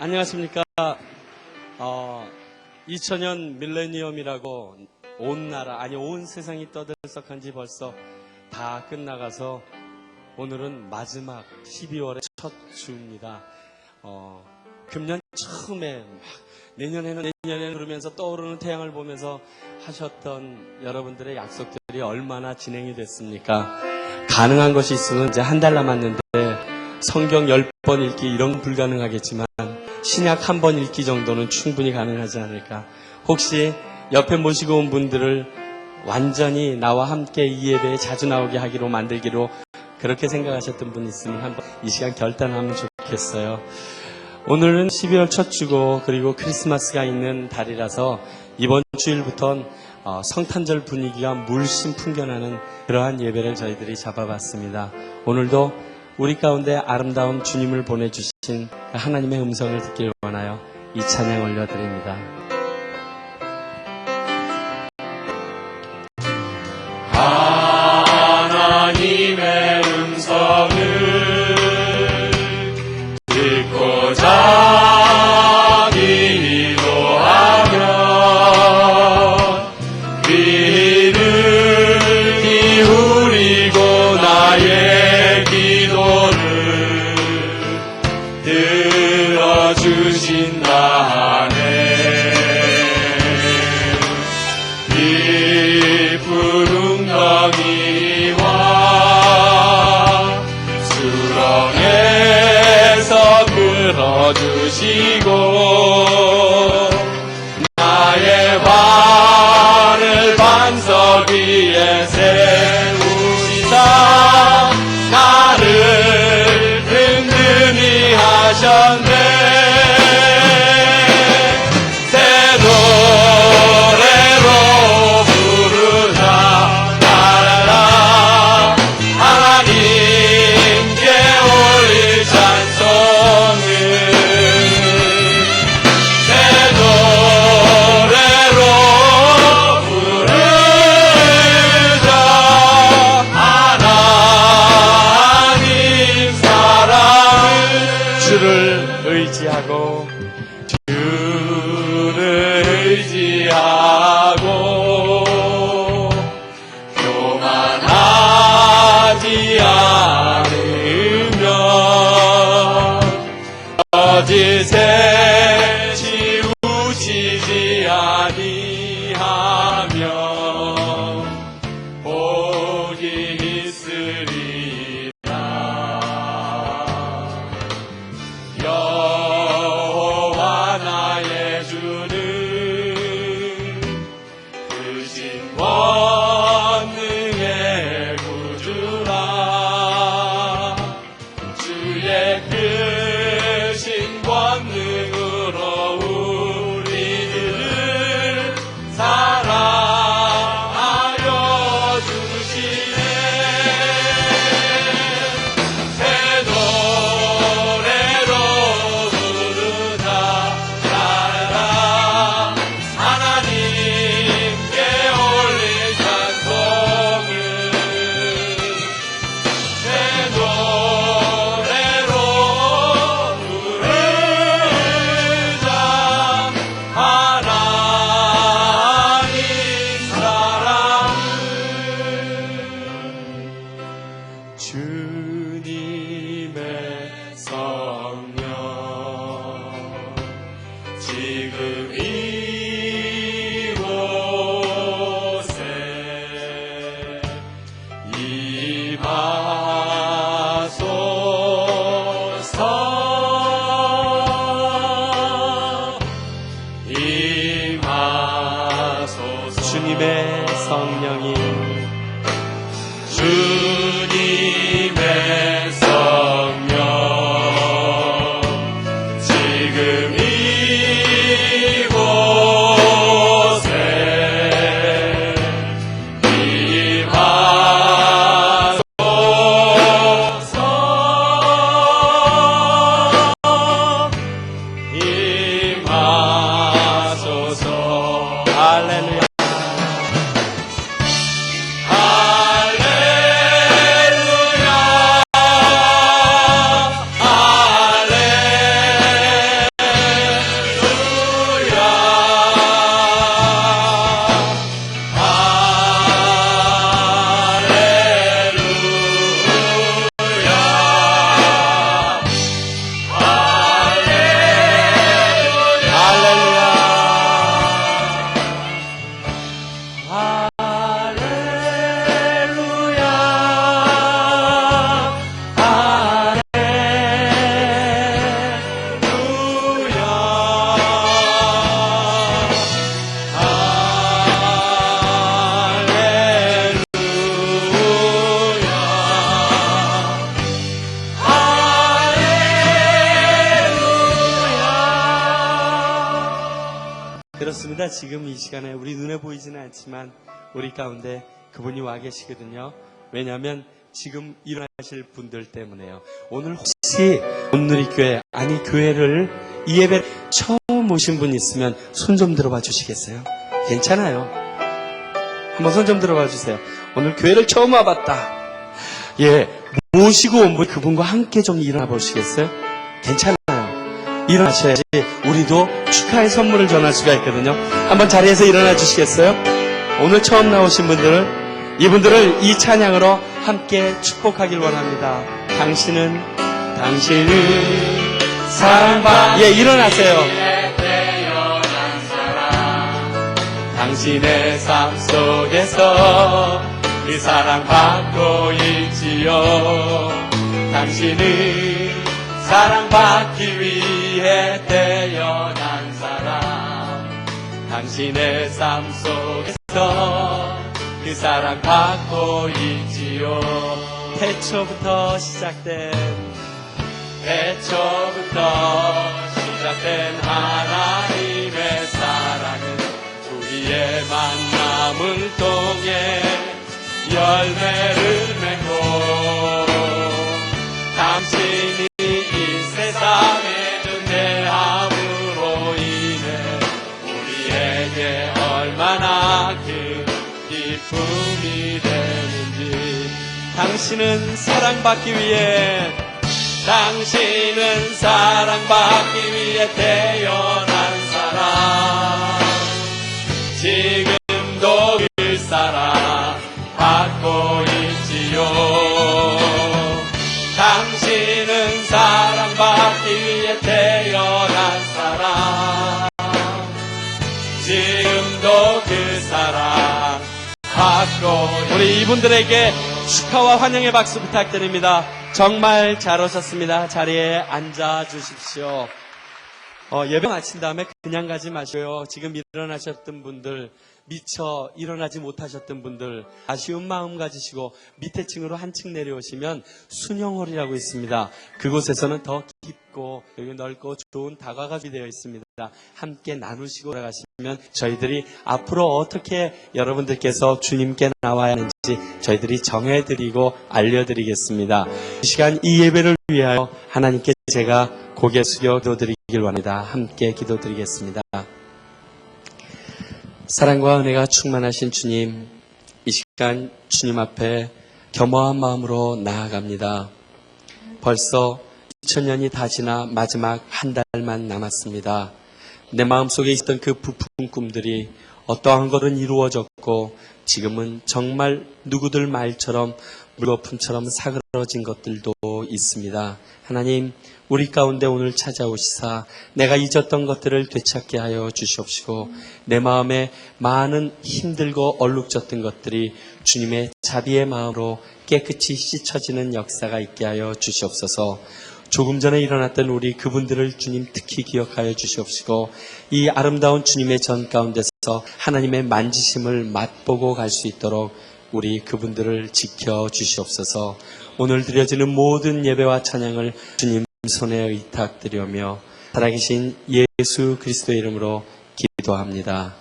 안녕하십니까. 2000년 밀레니엄이라고 온 나라, 아니 온 세상이 떠들썩한 지 벌써 다 끝나가서 오늘은 마지막 12월의 첫 주입니다. 금년 처음에 막 내년에는 그러면서 떠오르는 태양을 보면서 하셨던 여러분들의 약속들이 얼마나 진행이 됐습니까? 가능한 것이 있으면 이제 한 달 남았는데 성경 10번 읽기 이런 건 불가능하겠지만 신약 한 번 읽기 정도는 충분히 가능하지 않을까. 혹시 옆에 모시고 온 분들을 완전히 나와 함께 이 예배에 자주 나오게 하기로 만들기로 그렇게 생각하셨던 분 있으면 한번 이 시간 결단하면 좋겠어요. 오늘은 12월 첫 주고 그리고 크리스마스가 있는 달이라서 이번 주일부터는 성탄절 분위기가 물씬 풍겨나는 그러한 예배를 저희들이 잡아봤습니다. 오늘도 우리 가운데 아름다운 주님을 보내주신 하나님의 음성을 듣길 원하여 이 찬양 올려드립니다. 하나님의 음성을 듣고자 기도하며 귀를 기울이고 나의 기도를 들어주신다 하네. 깊은 웅덩이와 수렁에서 끌어주시고 나의 발을 반석 위에 세우시사 나를 든든히 하셨네. 새 노래로 부르자 나라라. 하나님께 올릴 찬송을 새 노래로 부르자. 하나님 사랑을 주를 의지하고 교만하지 않으며 거짓에 치우치지 아니하며 복이 있으리라. 여호와 나의 주는 크신 권능의 구주라. 주의 크신 권능으로 우리들을 사랑하여 주시네. 새 노래로 부르자 나라. 하나님께 올릴 찬송을 새 노래로 부르자. 하나님 사랑을 주님의 성령 지금 이곳에 임하소서. 주님의 성령이 주님의 성령 어느덧 지금 이 시간에 우리 눈에 보이지는 않지만 우리 가운데 그분이 와 계시거든요. 왜냐하면 지금 일어나실 분들 때문에요. 오늘 혹시 온누리교회 아니 교회를 이 예배 처음 오신 분 있으면 손 좀 들어봐 주시겠어요? 괜찮아요. 한번 손 좀 들어봐 주세요. 오늘 교회를 처음 와봤다. 예, 모시고 온 분 그분과 함께 좀 일어나 보시겠어요? 괜찮아요. 일어나셔야지 우리도 축하의 선물을 전할 수가 있거든요. 한번 자리에서 일어나 주시겠어요? 오늘 처음 나오신 분들을 이분들을 이 찬양으로 함께 축복하길 원합니다. 당신은 사랑받 예 일어나세요. 당신의 삶 속에서 그 사랑받고 있지요. 당신은 사랑받기 위해 태어난 사람. 당신의 삶 속에서 그 사랑받고 있지요. 태초부터 시작된 하나님의 사랑은 우리의 만남을 통해 열매를 맺고 당신이 이 세상의 은혜함으로 인해 우리에게 얼마나 큰 기쁨이 되는지. 당신은 사랑받기 위해 태어난 사람. 지금도 그 사랑 받고 있지요. 당신은 사랑받기 위해 태어난 사람. 지금도 그 사랑 받고. 우리 이분들에게 축하와 환영의 박수 부탁드립니다. 정말 잘 오셨습니다. 자리에 앉아 주십시오. 예배 마친 다음에 그냥 가지 마시고요. 지금 일어나셨던 분들, 미처 일어나지 못하셨던 분들, 아쉬운 마음 가지시고 밑에 층으로 한 층 내려오시면 순영홀이라고 있습니다. 그곳에서는 더 깊고 여기 넓고 좋은 다과가 준비되어 있습니다. 함께 나누시고 돌아가시면 저희들이 앞으로 어떻게 여러분들께서 주님께 나와야 하는지 저희들이 정해드리고 알려드리겠습니다. 이 시간 이 예배를 위하여 하나님께 제가 고개 숙여 기도드리길 원합니다. 함께 기도드리겠습니다. 사랑과 은혜가 충만하신 주님, 이 시간 주님 앞에 겸허한 마음으로 나아갑니다. 벌써 2000년이 다 지나 마지막 한 달만 남았습니다. 내 마음속에 있었던 그 부푼 꿈들이 어떠한 것은 이루어졌고 지금은 정말 누구들 말처럼 물거품처럼 사그러진 것들도 있습니다. 하나님, 우리 가운데 오늘 찾아오시사 내가 잊었던 것들을 되찾게 하여 주시옵시고 내 마음에 많은 힘들고 얼룩졌던 것들이 주님의 자비의 마음으로 깨끗이 씻어지는 역사가 있게 하여 주시옵소서. 조금 전에 일어났던 우리 그분들을 주님 특히 기억하여 주시옵시고 이 아름다운 주님의 전 가운데서 하나님의 만지심을 맛보고 갈 수 있도록 우리 그분들을 지켜 주시옵소서. 오늘 드려지는 모든 예배와 찬양을 주님 손에 의탁드리며 살아계신 예수 그리스도의 이름으로 기도합니다.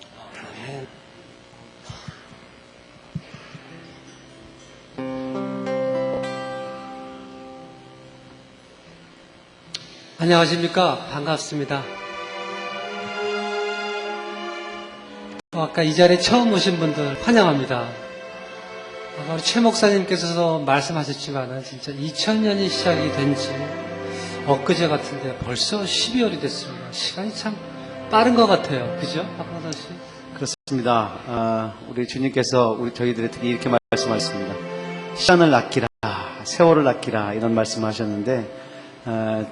안녕하십니까. 반갑습니다. 아까 이 자리에 처음 오신 분들 환영합니다. 아까 우리 최 목사님께서도 말씀하셨지만 진짜 2000년이 시작이 된지 엊그제 같은데 벌써 12월이 됐습니다. 시간이 참 빠른 것 같아요. 그죠? 박광선 씨? 그렇습니다. 우리 주님께서 저희들에게 이렇게 말씀하셨습니다. 시간을 아끼라, 세월을 아끼라 이런 말씀하셨는데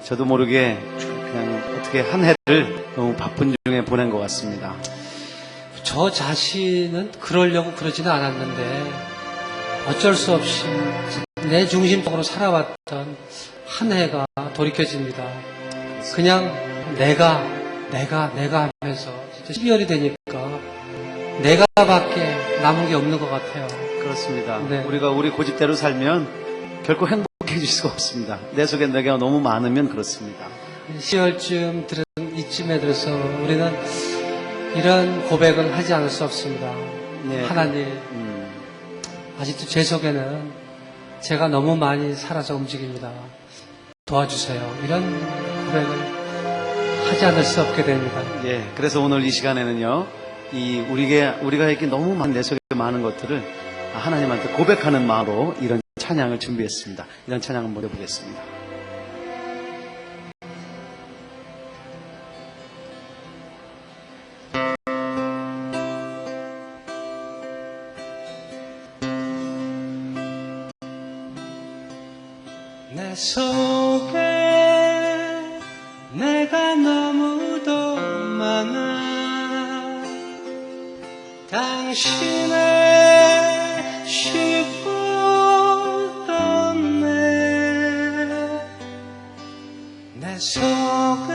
저도 모르게 그냥 어떻게 한 해를 너무 바쁜 중에 보낸 것 같습니다. 저 자신은 그러려고 그러지는 않았는데 어쩔 수 없이 내 중심적으로 살아왔던 한 해가 돌이켜집니다. 그냥 내가 하면서 진짜 12월이 되니까 내가밖에 남은 게 없는 것 같아요. 그렇습니다. 네. 우리가 우리 고집대로 살면 결코 행복해질 수가 없습니다. 내 속에 내가 너무 많으면 그렇습니다. 10월쯤 이쯤에 들어서 우리는 이런 고백을 하지 않을 수 없습니다. 네. 하나님, 아직도 제 속에는 제가 너무 많이 살아서 움직입니다. 도와주세요. 이런 고백을 하지 않을 수 없게 됩니다. 예, 그래서 오늘 이 시간에는요, 우리가 이렇게 너무 내 속에 많은 것들을 하나님한테 고백하는 마음으로 이런 찬양을 준비했습니다. 이런 찬양 한번 해보겠습니다. 내 속에 내가 너무도 많아 당신의 쉴 곳 없네 내 속에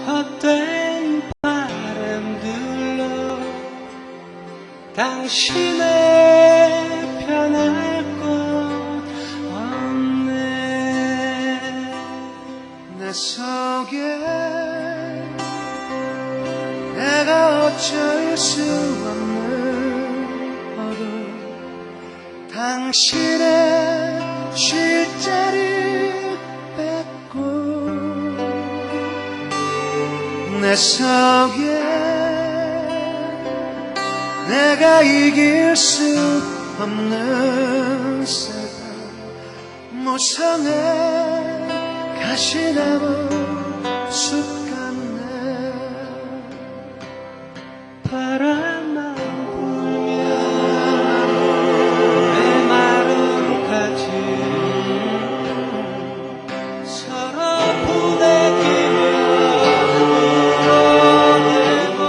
헛된 바람들로 당신의 편할 곳 없네 내 속에 내가 어쩔 수 없는 어둠 당신의 쉴 자리 뺏고 내 속에 내가 이길 수 없는 세상 무성의 가시나무 숲 같네 바람만 불면 메마른 가지 서로 부대끼며 울어대고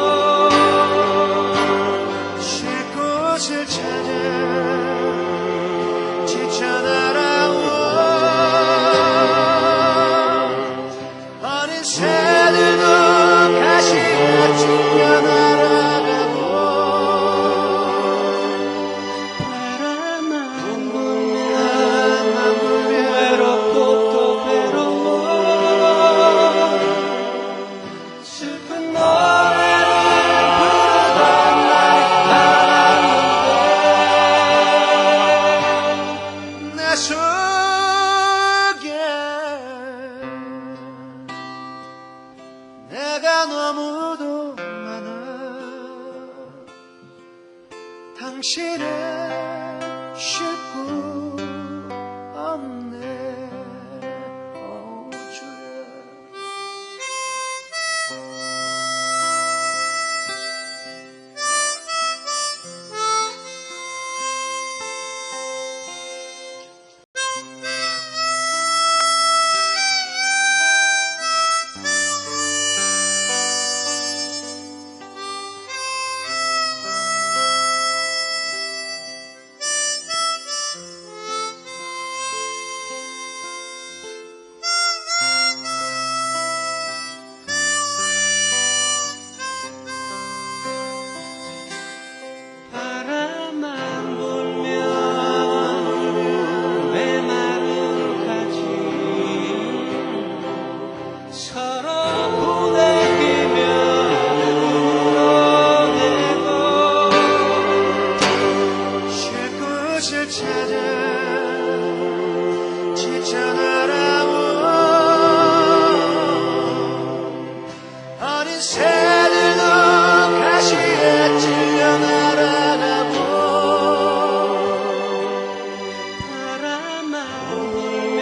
쉴 곳을 찾아 지쳐 날아온 어린 새들도 가시가 죽여 날아가고 바람만 불면 외롭고 또 괴로워 슬픈 노래를 부르던 날이 많았는데 내 속에 내가 너무도 많아 당신의 쉴 곳 없네 오 주여 바람만 불면 메마른 가지 서로 부대끼며 울어대고 쉴 곳을 찾아 지쳐 날아온 어린 새들도 가시에 찔려 날아가고 바람만 불면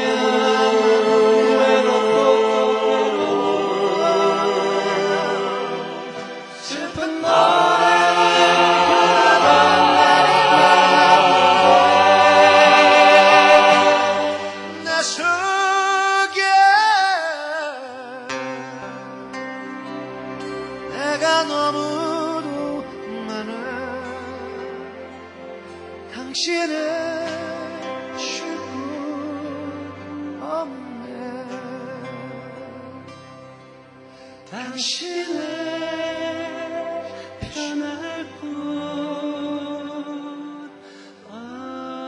외롭고 또 괴로워 슬픈 노래를 부르던 날이 많았는데 내 속에 내가 너무도 많아 당신의 쉴 곳 없네 당신의 편할 곳 없네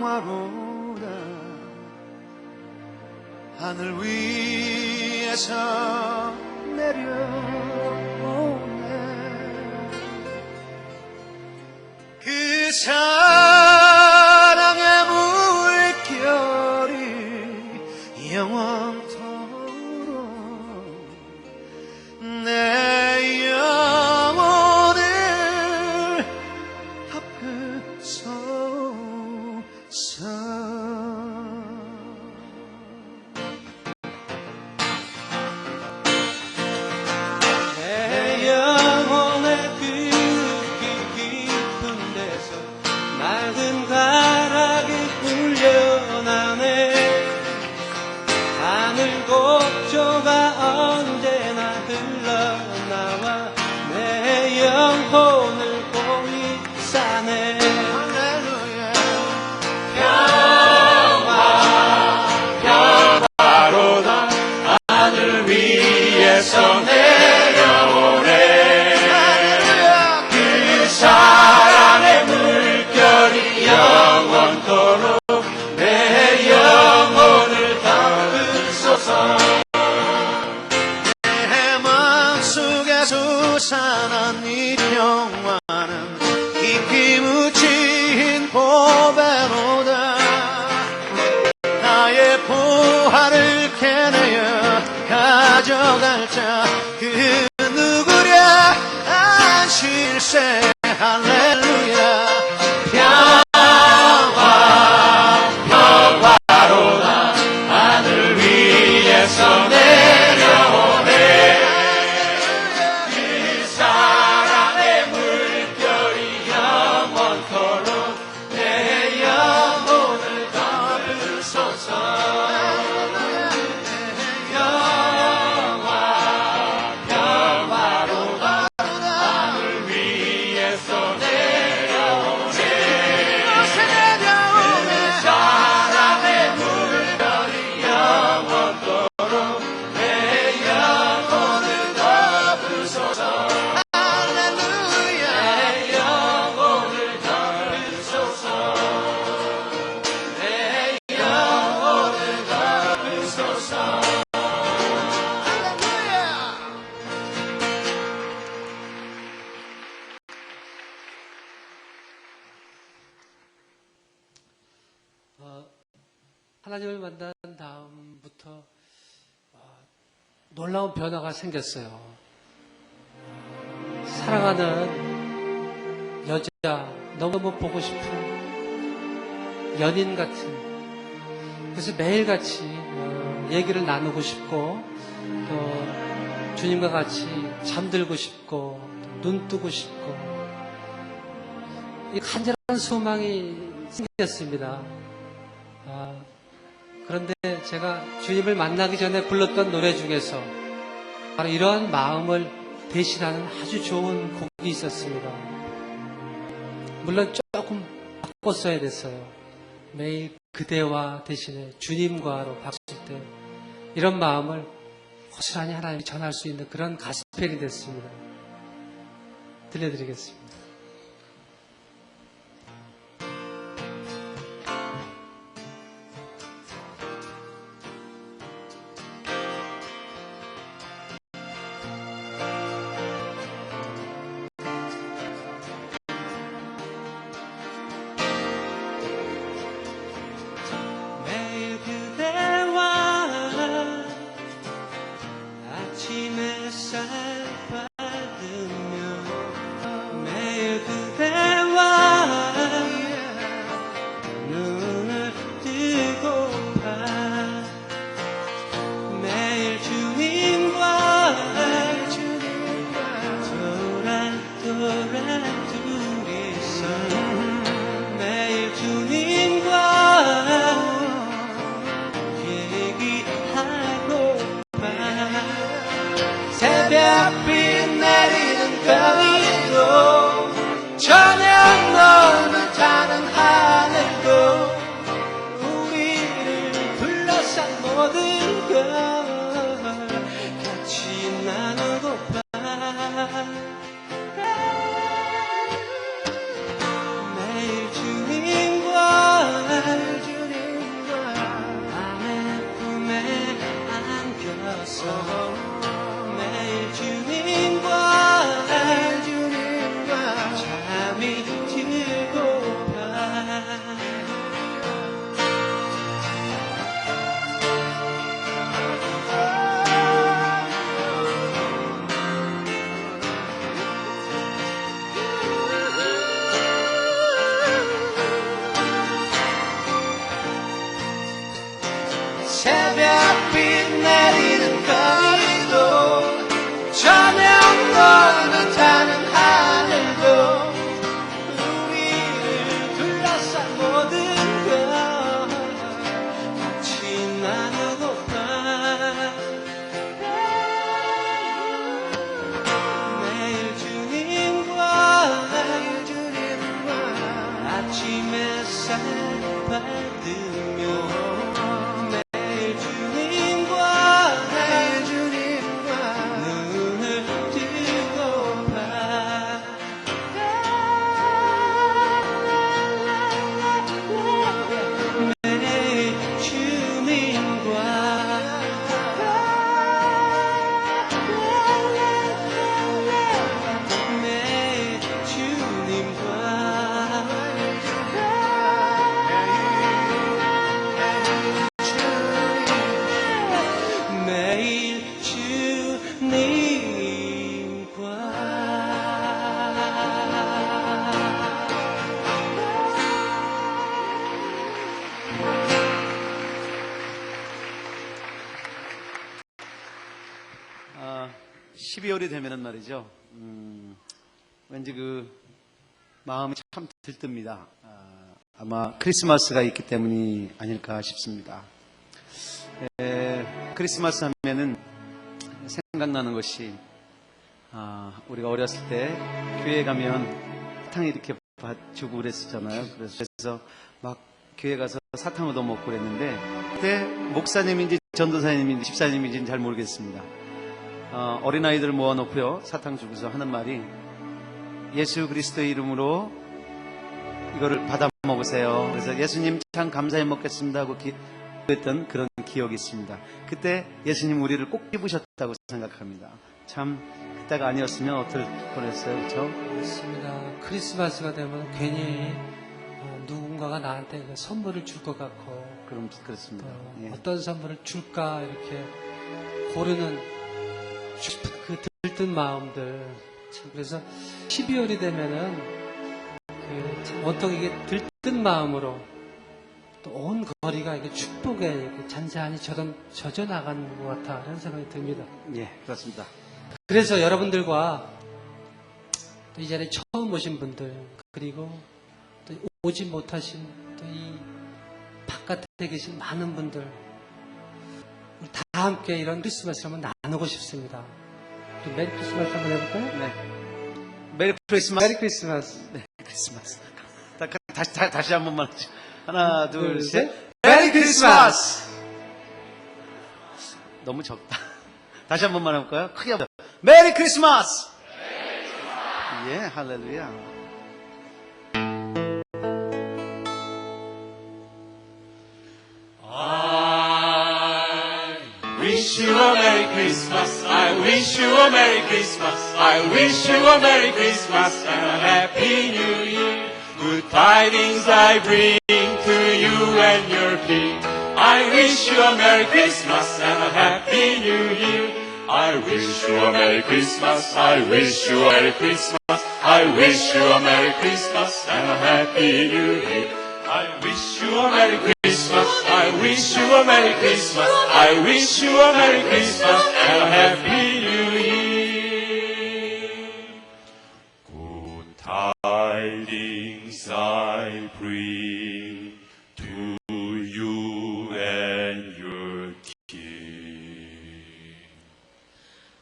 평화로다 하늘 위에서 내려오네 그 사랑의 물결이 영원토록 내 영혼을 덮으소서 내 영혼의 그 깊은 데서 맑은 가락이 울려나네 하늘 곡조가 언제나 흘러나와 내 영혼을 고이 싸네 바로다 하늘 위에서 내려오네 그 사랑의 물결이 영원토록 내 영혼을 덮으소서 내 마음속에 솟아난 이 평화는 깊이 묻힌 보배로다 나의 보화를 캐내어 가져갈 자 그 누구랴 안실세 할렐루야 바로다 하늘 위에서 내려오네 그 사랑의 물결이 영원토록 내 영혼을 덮으소서 평화로다 하늘 위에서 내려오네 그 사랑의 물결이 영원토록 내 영혼을 덮으소서 내 영혼을 덮으소서 내 영혼을 덮으소서 하나님을 만난 다음부터 놀라운 변화가 생겼어요. 사랑하는 여자, 너무너무 보고 싶은 연인 같은, 그래서 매일같이 얘기를 나누고 싶고 또 주님과 같이 잠들고 싶고 눈 뜨고 싶고 이 간절한 소망이 생겼습니다. 그런데 제가 주님을 만나기 전에 불렀던 노래 중에서 바로 이러한 마음을 대신하는 아주 좋은 곡이 있었습니다. 물론 조금 바꿨어야 됐어요. 매일 그대와 대신에 주님과로 바꿨을 때 이런 마음을 고스란히 하나님이 전할 수 있는 그런 가스펠이 됐습니다. 들려드리겠습니다. 매일 그대와 아침 햇살 받으며 매일 그대와 눈을 뜨고파 매일 주님과 도란도란 둘이서 매일 주님과 얘기하고파 새벽빛 내리는 거리도 저녁 너는 타는 하늘도 우리를 둘러싼 모든 걸 같이 나누고파 주옵소서. 매일 주님과 잠이 들고파 새벽빛 내리는 거리도 저녁 노릇하는 하늘도 우리를 둘러싼 모든 것 같이 나누고파 매일 주님과 아침 햇살 받으며 눈을 뜨고파 매일 주님과 매일 주님과 매일 아, 12월이 되면은 말이죠. 왠지 그 마음이 참 들뜹니다. 아마 크리스마스가 있기 때문이 아닐까 싶습니다. 크리스마스 하면은 생각나는 것이 우리가 어렸을 때 교회 가면 사탕 이렇게 주고 그랬었잖아요. 그래서 막 교회 가서 사탕 얻어먹고 그랬는데 그때 목사님인지 전도사님인지 집사님인지는 잘 모르겠습니다. 어린아이들 모아놓고요 사탕 주고서 하는 말이 예수 그리스도의 이름으로 이거를 받아 먹으세요. 그래서 예수님 참 감사해 먹겠습니다 하고 했던 그런 기억이 있습니다. 그때 예수님 우리를 꼭 입으셨다고 생각합니다. 참 그때가 아니었으면 어떨 뻔했어요. 그렇죠? 맞습니다. 크리스마스가 되면 괜히 누군가가 나한테 그 선물을 줄 것 같고 그렇습니다. 예. 어떤 선물을 줄까 이렇게 고르는 싶은 그 들뜬 마음들 참 그래서 12월이 되면은 참 어떤 이게 들뜬 마음으로 또 온 거리가 이게 축복에 이렇게 잔잔히 젖어 나가는 것 같아 이런 생각이 듭니다. 예, 그렇습니다. 그래서 여러분들과 또 이 자리에 처음 오신 분들 그리고 또 오지 못하신 또 이 바깥에 계신 많은 분들 우리 다 함께 이런 크리스마스를 한번 나누고 싶습니다. 우리 메리 크리스마스 한번 해볼까요? 네. 메리 크리스마스. 메리 크리스마스. 네, 크리스마스. 다시 한 번만 하죠. 하나, 둘, 셋. 메리 크리스마스! 너무 적다. 다시 한 번만 해볼까요? 크게 한번. 메리 크리스마스! 예, 할렐루야. Wish you a Merry Christmas. I wish you a Merry Christmas. I wish you a Merry Christmas and a Happy New Year. Good tidings I bring to you and your king. I wish you a Merry Christmas and a Happy New Year. I wish you a Merry Christmas. I wish you a Merry Christmas. I wish you a Merry Christmas and a Happy New Year. I wish you a Merry Christmas. I wish you a Merry Christmas. I wish you a Merry Christmas and a Happy New Year. Good tidings I bring to you and your king.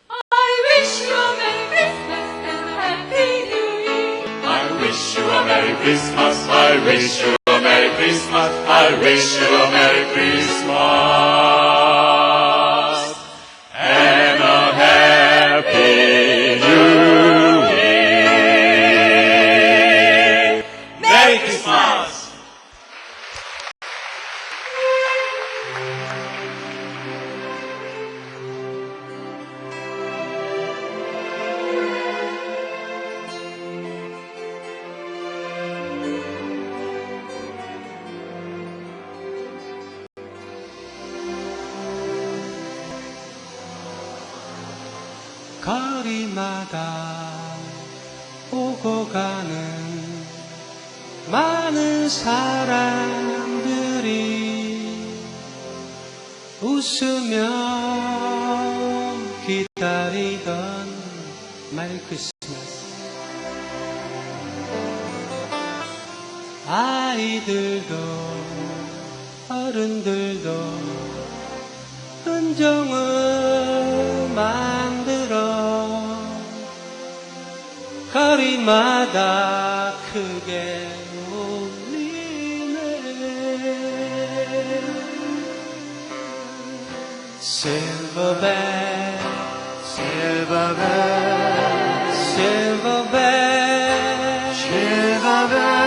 I wish you a Merry Christmas and a Happy New Year. I wish you a Merry Christmas. I wish you a Merry Christmas. I wish you a Merry Christmas and a Happy New Year. Merry Christmas. 거리마다 오고 가는 많은 사람들이 웃으며 기다리던 메리 크리스마스. 아이들도 어른들도 은정을 만들어 거리마다 크게 울리네. Silverbell, Silverbell, Silverbell, Silverbell,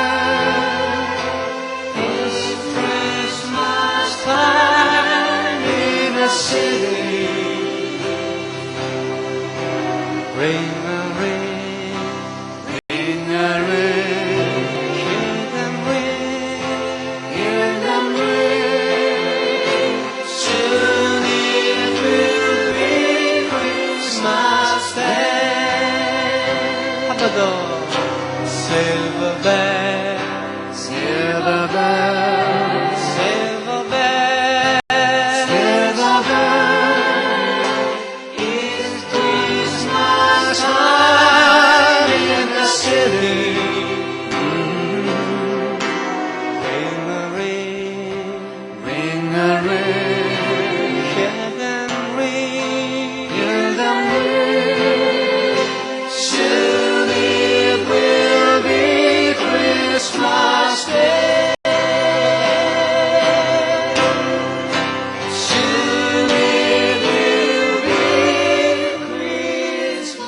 it's Christmas time in the city. Ring a ring, ring a ring, hear them ring, hear them ring. soon it will be Christmas Day. 한 번 더. Silverbell, Silverbell, Silverbell, Silverbell, it's Christmas time in the city. Ring a ring, ring a ring, hear them ring, hear them ring. soon it will be Christmas Day. Soon it will be Christmas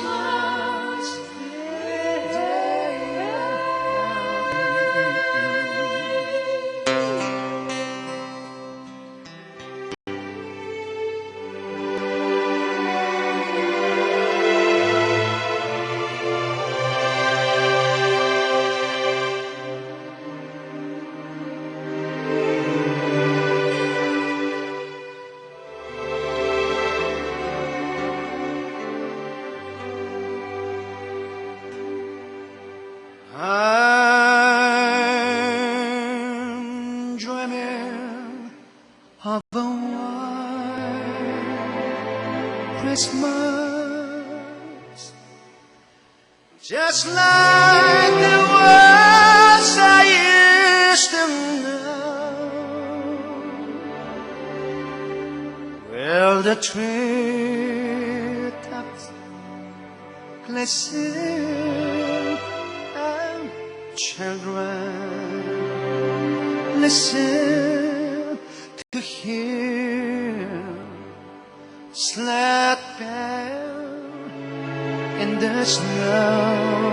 I'm dreaming of a white Christmas, just like the ones I used to know. Well, the treetops glisten and children listen to hear sled bell in the snow.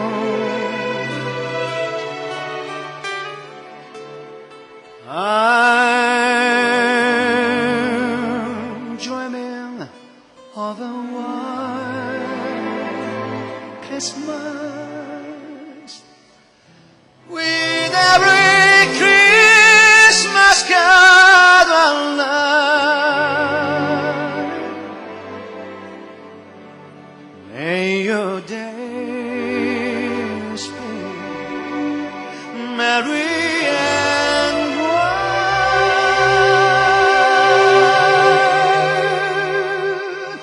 I'm dreaming of a white Christmas with every Christmas card online. May your days be merry and bright,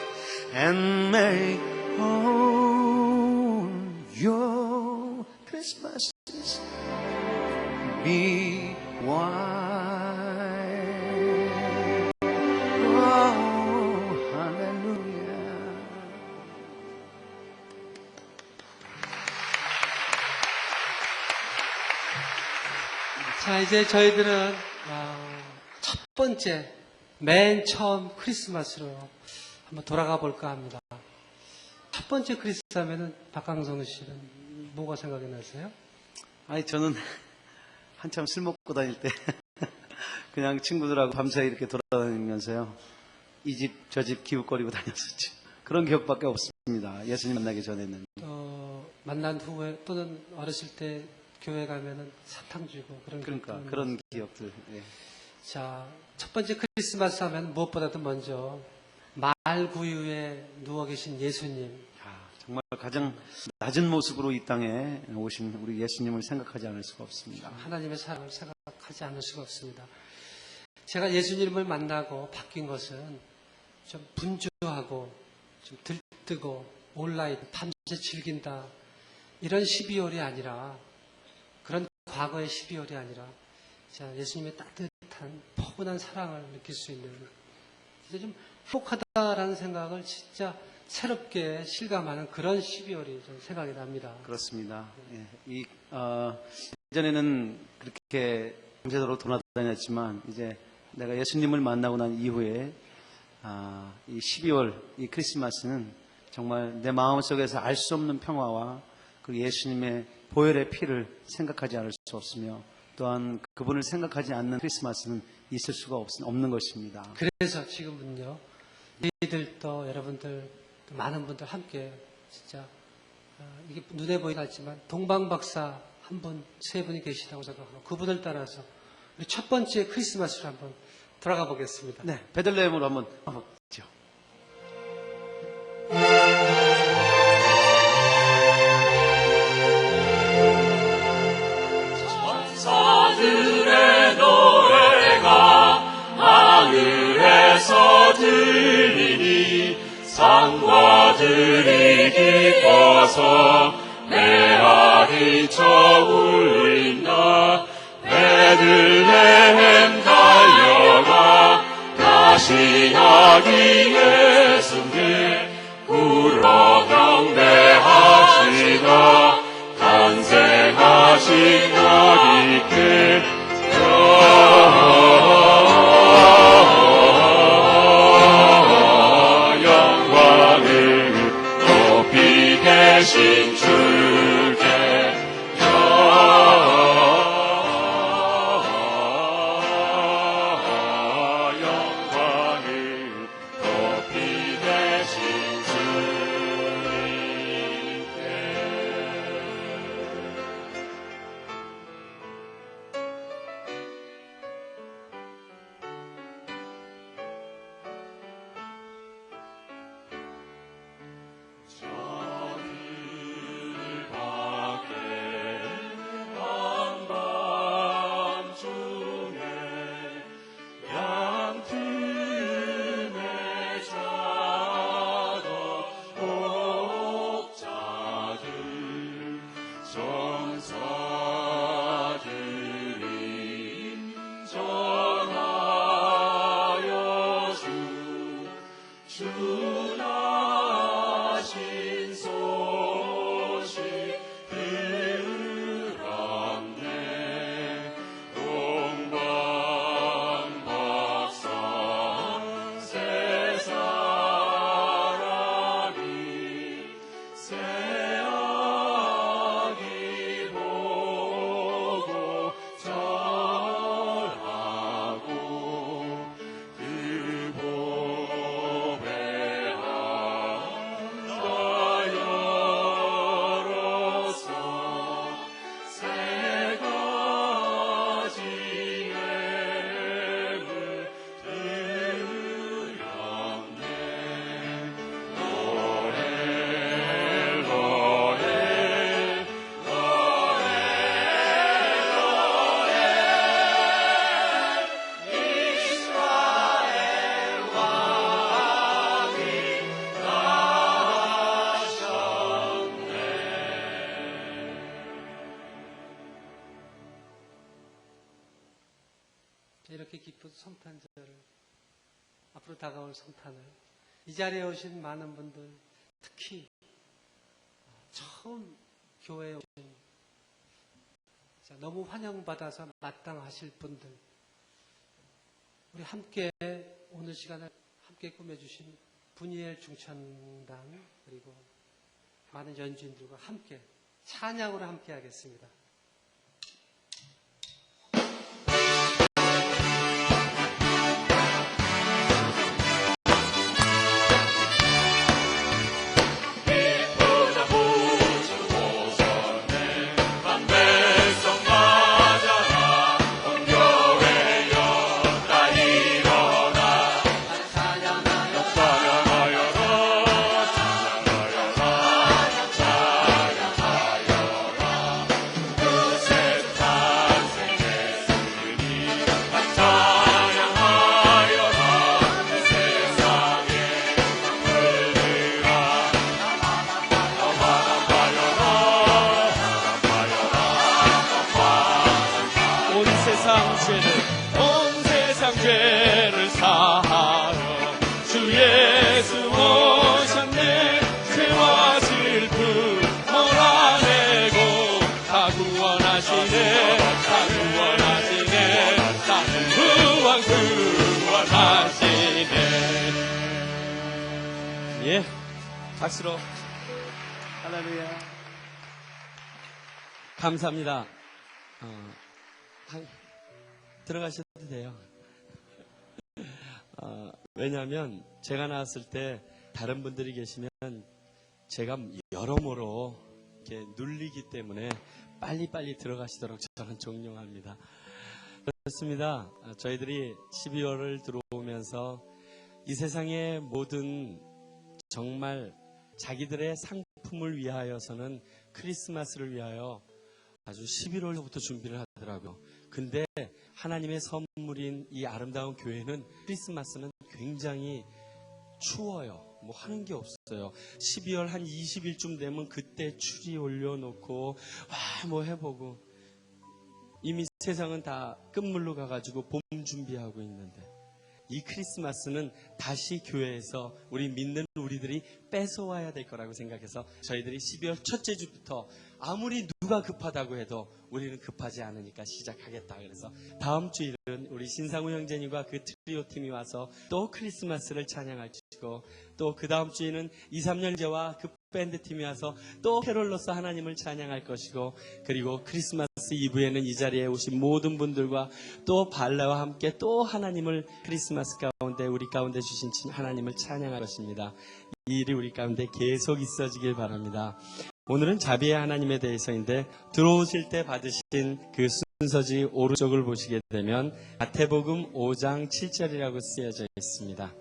and may all your Christmases be white. Oh, hallelujah. 자, 이제 저희들은 첫 번째, 맨 처음 크리스마스로 한번 돌아가 볼까 합니다. 첫 번째 크리스마스 하면은 박강성 씨는 뭐가 생각이 나세요? 아니, 저는 한참 술 먹고 다닐 때 그냥 친구들하고 밤새 이렇게 돌아다니면서요. 이 집, 저 집 기웃거리고 다녔었죠. 그런 기억밖에 없습니다. 예수님 만나기 전에는. 만난 후에 또는 어렸을 때 교회 가면은 사탕 주고 그런 그러니까 기억도 그런 기억들. 예. 자, 첫 번째 크리스마스 하면 무엇보다도 먼저 말구유에 누워 계신 예수님. 정말 가장 낮은 모습으로 이 땅에 오신 우리 예수님을 생각하지 않을 수가 없습니다. 하나님의 사랑을 생각하지 않을 수가 없습니다. 제가 예수님을 만나고 바뀐 것은 좀 분주하고 좀 들뜨고 온라인 밤새 즐긴다 이런 12월이 아니라 그런 과거의 12월이 아니라 예수님의 따뜻한 포근한 사랑을 느낄 수 있는 진짜 좀 행복하다라는 생각을 진짜 새롭게 실감하는 그런 12월이 좀 생각이 납니다. 그렇습니다. 예. 예전에는 그렇게 밤새도록 돌아다녔지만 이제 내가 예수님을 만나고 난 이후에 이 12월 이 크리스마스는 정말 내 마음속에서 알 수 없는 평화와 그 예수님의 보혈의 피를 생각하지 않을 수 없으며 또한 그분을 생각하지 않는 크리스마스는 있을 수가 없는 것입니다. 그래서 지금은요, 저희들도 여러분들 또 많은 분들 함께 진짜 이게 눈에 보이지 않지만 동방박사 한 분, 세 분이 계시다고 생각하고 그분을 따라서 우리 첫 번째 크리스마스로 한번 돌아가 보겠습니다. 네, 베들레헴으로 한번 가보죠. 천사들의 노래가 하늘에서 들리니 상과들이 기뻐서 메아리 쳐 울린다. 베들레헴 달려가 다시 아기 예수께 울어 경배하시다. 탄생하신 아기께 영광을 높이 계신 주께 영광을 높이 계신 주님께 저들 밖에 한밤중에 양틈에 자던 목자들 전사들이 전하여 주나신 소식 들었네. 동방박사 세 사람이 새아기 보고 절하고 그 보배한 나여로서 세 가지 예물 드렸네. 노래 노래 이스라엘 왕이 나셨네. 이렇게 기쁜 성탄절을 앞으로 다가올 성탄을 이 자리에 오신 많은 분들 특히 처음 교회에 오신 너무 환영받아서 마땅하실 분들 우리 함께 오늘 시간을 함께 꾸며주신 분이엘 중천당 그리고 많은 연주인들과 함께 찬양으로 함께 하겠습니다. 기쁘다 부주 오셨네. 한 백성 맞아라. 온 교회여 다 일어나. 찬양하여라 찬양하여라. 예, 박수로 할렐루야. 감사합니다. 들어가셔도 돼요. 왜냐하면 제가 나왔을 때 다른 분들이 계시면 제가 여러모로 이렇게 눌리기 때문에 빨리빨리 들어가시도록 저는 종용합니다. 그렇습니다. 저희들이 12월을 들어오면서 이 세상의 모든 정말 자기들의 상품을 위하여서는 크리스마스를 위하여 아주 11월부터 준비를 하더라고요. 근데 하나님의 선물인 이 아름다운 교회는 크리스마스는 굉장히 추워요. 뭐 하는 게 없어요. 12월 한 20일쯤 되면 그때 추리 올려놓고 뭐 해보고 이미 세상은 다 끝물로 가가지고 봄 준비하고 있는데 이 크리스마스는 다시 교회에서 우리 믿는 우리들이 뺏어와야 될 거라고 생각해서 저희들이 12월 첫째 주부터 아무리 누가 급하다고 해도 우리는 급하지 않으니까 시작하겠다. 그래서 다음 주일은 우리 신상우 형제님과 그 트리오 팀이 와서 또 크리스마스를 찬양할 것이고 또 그 다음 주에는 2, 3년제와 그 밴드 팀이 와서 또 캐롤로서 하나님을 찬양할 것이고 그리고 크리스마스 이브에는 이 자리에 오신 모든 분들과 또 발레와 함께 또 하나님을 크리스마스 가운데 우리 가운데 주신 하나님을 찬양할 것입니다. 이 일이 우리 가운데 계속 있어지길 바랍니다. 오늘은 자비의 하나님에 대해서인데 들어오실 때 받으신 그 순서지 오른쪽을 보시게 되면 마태복음 5장 7절이라고 쓰여져 있습니다.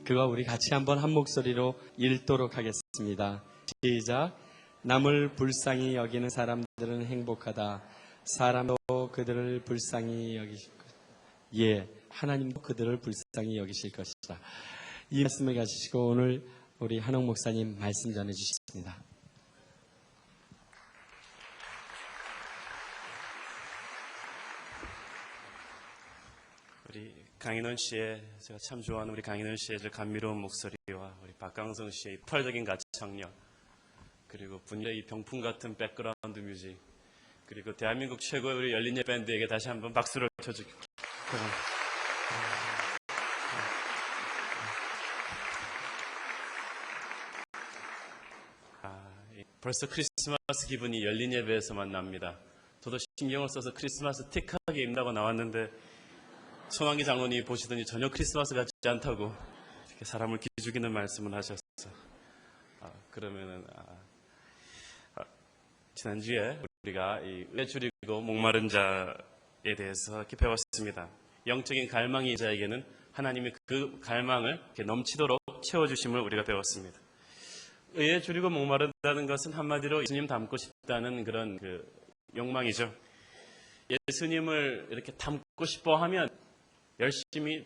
그거 우리 같이 한번 한 목소리로 읽도록 하겠습니다. 시작. 남을 불쌍히 여기는 사람들은 행복하다. 사람도 그들을 불쌍히 여기실 것. 예, 하나님도 그들을 불쌍히 여기실 것이다. 이 말씀을 가지시고 오늘 우리 한옥 목사님 말씀 전해 주셨습니다. 우리 강인원 씨의 제가 참 좋아하는 우리 강인원 씨의 감미로운 목소리와 우리 박강성 씨의 폭발적인 가창력 그리고 분야의 이 병풍 같은 백그라운드 뮤직 그리고 대한민국 최고의 우리 열린예 밴드에게 다시 한번 박수를 쳐주십시오. 벌써 크리스마스 기분이 열린 예배에서만 납니다. 저도 신경을 써서 크리스마스 틱하게 입는다고 나왔는데 손환기 장로님이 보시더니 전혀 크리스마스 같지 않다고 이렇게 사람을 기죽이는 말씀을 하셨어. 그러면은 지난주에 우리가 이 은혜 줄이고 목마른 자에 대해서 이렇게 배웠습니다. 영적인 갈망이 자에게는 하나님이 그 갈망을 이렇게 넘치도록 채워주심을 우리가 배웠습니다. 의에 줄이고 목마른다는 것은 한마디로 예수님 닮고 싶다는 그런 그 욕망이죠. 예수님을 이렇게 닮고 싶어 하면 열심히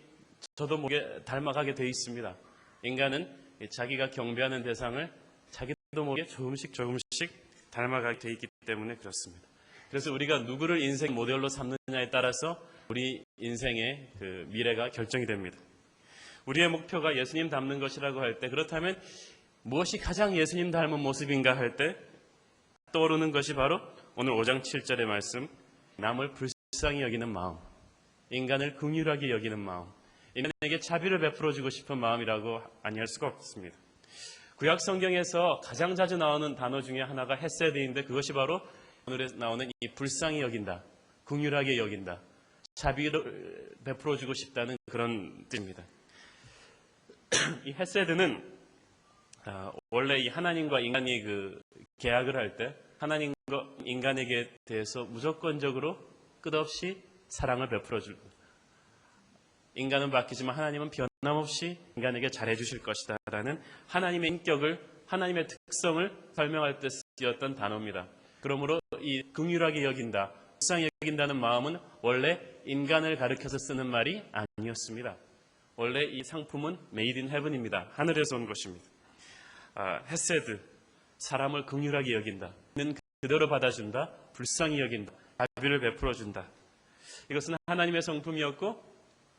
저도 모르게 닮아가게 돼 있습니다. 인간은 자기가 경배하는 대상을 자기도 모르게 조금씩 닮아가게 돼 있기 때문에 그렇습니다. 그래서 우리가 누구를 인생 모델로 삼느냐에 따라서 우리 인생의 그 미래가 결정이 됩니다. 우리의 목표가 예수님 닮는 것이라고 할 때 그렇다면 무엇이 가장 예수님 닮은 모습인가 할 때 떠오르는 것이 바로 오늘 5장 7절의 말씀 남을 불쌍히 여기는 마음 인간을 긍휼하게 여기는 마음 인간에게 자비를 베풀어주고 싶은 마음이라고 아니할 수가 없습니다. 구약 성경에서 가장 자주 나오는 단어 중에 하나가 헤세드인데 그것이 바로 오늘에 나오는 이 불쌍히 여긴다 긍휼하게 여긴다 자비를 베풀어주고 싶다는 그런 뜻입니다. 이 헤세드는 원래 이 하나님과 인간이 그 계약을 할 때 하나님과 인간에게 대해서 무조건적으로 끝없이 사랑을 베풀어 줄 인간은 바뀌지만 하나님은 변함없이 인간에게 잘해 주실 것이다 라는 하나님의 인격을 하나님의 특성을 설명할 때 쓰였던 단어입니다. 그러므로 이 긍휼하게 여긴다 불쌍히 여긴다는 마음은 원래 인간을 가리켜서 쓰는 말이 아니었습니다. 원래 이 상품은 메이드 인 헤븐입니다. 하늘에서 온 것입니다. 헤세드, 사람을 긍휼하게 여긴다. 있는 그대로 받아준다. 불쌍히 여긴다. 자비를 베풀어준다. 이것은 하나님의 성품이었고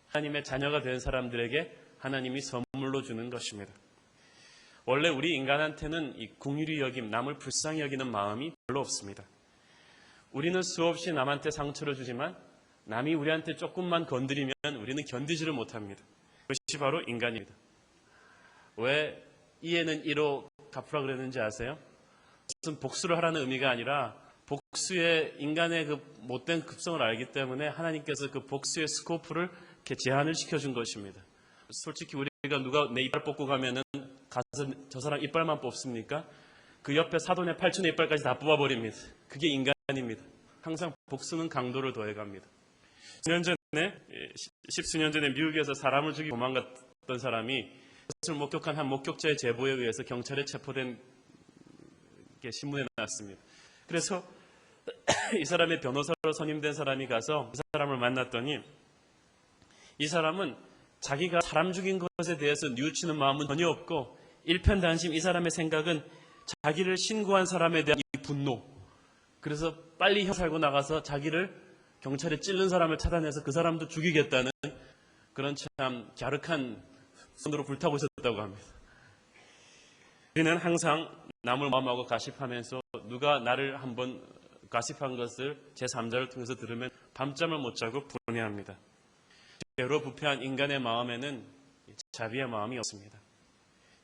하나님의 자녀가 된 사람들에게 하나님이 선물로 주는 것입니다. 원래 우리 인간한테는 이 긍휼히 여김, 남을 불쌍히 여기는 마음이 별로 없습니다. 우리는 수없이 남한테 상처를 주지만 남이 우리한테 조금만 건드리면 우리는 견디지를 못합니다. 그것이 바로 인간입니다. 왜 이에는 이로 갚으라 그랬는지 아세요? 무슨 복수를 하라는 의미가 아니라 복수의 인간의 그 못된 급성을 알기 때문에 하나님께서 그 복수의 스코프를 이렇게 제한을 시켜준 것입니다. 솔직히 우리가 누가 내 이빨 뽑고 가면은 가서 저 사람 이빨만 뽑습니까? 그 옆에 사돈의 8촌의 이빨까지 다 뽑아버립니다. 그게 인간입니다. 항상 복수는 강도를 더해갑니다. 수년 전에, 십수년 전에 미국에서 사람을 죽이고 도망갔던 사람이 그것을 목격한 한 목격자의 제보에 의해서 경찰에 체포된 게 신문에 나왔습니다. 그래서 이 사람의 변호사로 선임된 사람이 가서 이 사람을 만났더니 이 사람은 자기가 사람 죽인 것에 대해서 뉘우치는 마음은 전혀 없고 일편단심 이 사람의 생각은 자기를 신고한 사람에 대한 이 분노, 그래서 빨리 형 살고 나가서 자기를 경찰에 찔른 사람을 찾아내서 그 사람도 죽이겠다는 그런 참 갸륵한 손으로 불타고 있었다고 합니다. 우리는 항상 남을 마음하고 가십하면서 누가 나를 한번 가십한 것을 제3자를 통해서 들으면 밤잠을 못 자고 분해합니다. 죄로 부패한 인간의 마음에는 자비의 마음이 없습니다.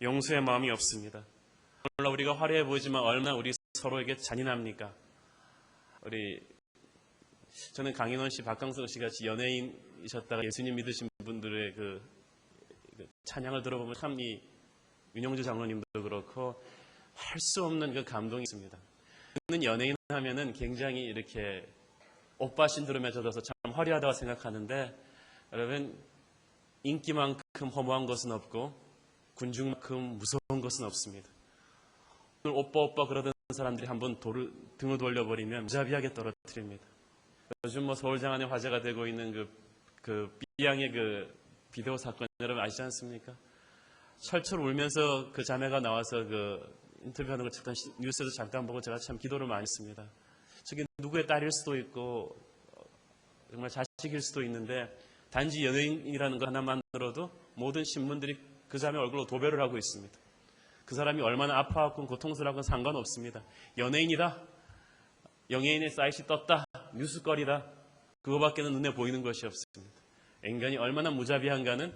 용서의 마음이 없습니다. 물론 우리가 화려해 보이지만 얼마나 우리 서로에게 잔인합니까? 저는 강인원 씨, 박강성 씨 같이 연예인이셨다가 예수님 믿으신 분들의 그 찬양을 들어보면 참 이 윤영주 장로님도 그렇고 할 수 없는 그 감동이 있습니다. 저는 연예인 하면은 굉장히 이렇게 오빠 신드롬에 젖어서 참 화려하다고 생각하는데 여러분, 인기만큼 허무한 것은 없고 군중만큼 무서운 것은 없습니다. 오늘 오빠 그러던 사람들이 한번 등을 돌려버리면 무자비하게 떨어뜨립니다. 요즘 서울장안에 화제가 되고 있는 그 B양의 그 비디오 사건 여러분 아시지 않습니까? 철철 울면서 그 자매가 나와서 그 인터뷰하는 걸 잠깐 뉴스에서 잠깐 보고 제가 참 기도를 많이 했습니다. 저게 누구의 딸일 수도 있고 정말 자식일 수도 있는데 단지 연예인이라는 것 하나만으로도 모든 신문들이 그 자매 얼굴로 도배를 하고 있습니다. 그 사람이 얼마나 아파하고 고통스러운 건 상관없습니다. 연예인이다, 연예인의 사이트이 떴다, 뉴스거리다, 그거밖에는 눈에 보이는 것이 없습니다. 인간이 얼마나 무자비한가는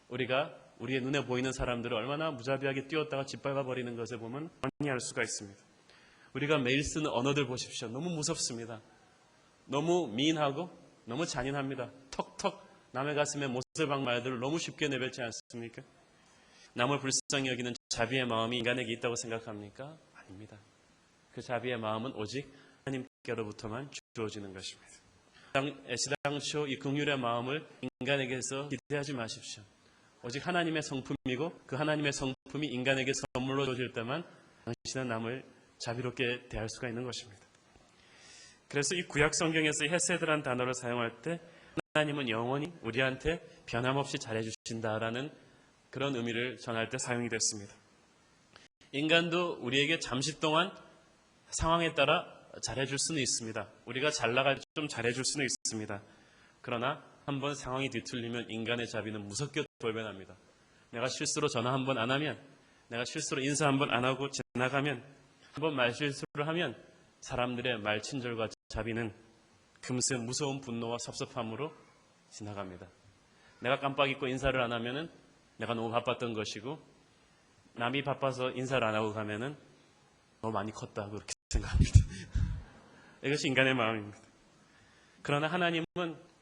우리가 우리의 눈에 보이는 사람들을 얼마나 무자비하게 띄웠다가 짓밟아버리는 것을 보면 뻔히 알 수가 있습니다. 우리가 매일 쓰는 언어들 보십시오. 너무 무섭습니다. 너무 미인하고 너무 잔인합니다. 턱턱 남의 가슴에 못을 박은 말들을 너무 쉽게 내뱉지 않습니까? 남을 불쌍히 여기는 자비의 마음이 인간에게 있다고 생각합니까? 아닙니다. 그 자비의 마음은 오직 하나님께로부터만 주어지는 것입니다. 시당초 이 긍휼의 마음을 인간에게서 기대하지 마십시오. 오직 하나님의 성품이고 그 하나님의 성품이 인간에게 선물로 주어질 때만 당신은 남을 자비롭게 대할 수가 있는 것입니다. 그래서 이 구약 성경에서 헤세드라는 단어를 사용할 때 하나님은 영원히 우리한테 변함없이 잘해주신다라는 그런 의미를 전할 때 사용이 됐습니다. 인간도 우리에게 잠시 동안 상황에 따라 잘해줄 수는 있습니다. 우리가 잘 나갈 때 좀 잘해줄 수는 있습니다. 그러나 한번 상황이 뒤틀리면 인간의 자비는 무섭게 돌변합니다. 내가 실수로 전화 한 번 안 하면, 내가 실수로 인사 한 번 안 하고 지나가면, 한번 말실수를 하면 사람들의 말친절과 자비는 금세 무서운 분노와 섭섭함으로 지나갑니다. 내가 깜빡 잊고 인사를 안 하면은 내가 너무 바빴던 것이고, 남이 바빠서 인사를 안 하고 가면은 너무 많이 컸다 그렇게 생각합니다. 이것이 인간의 마음입니다. 그러나 하나님은,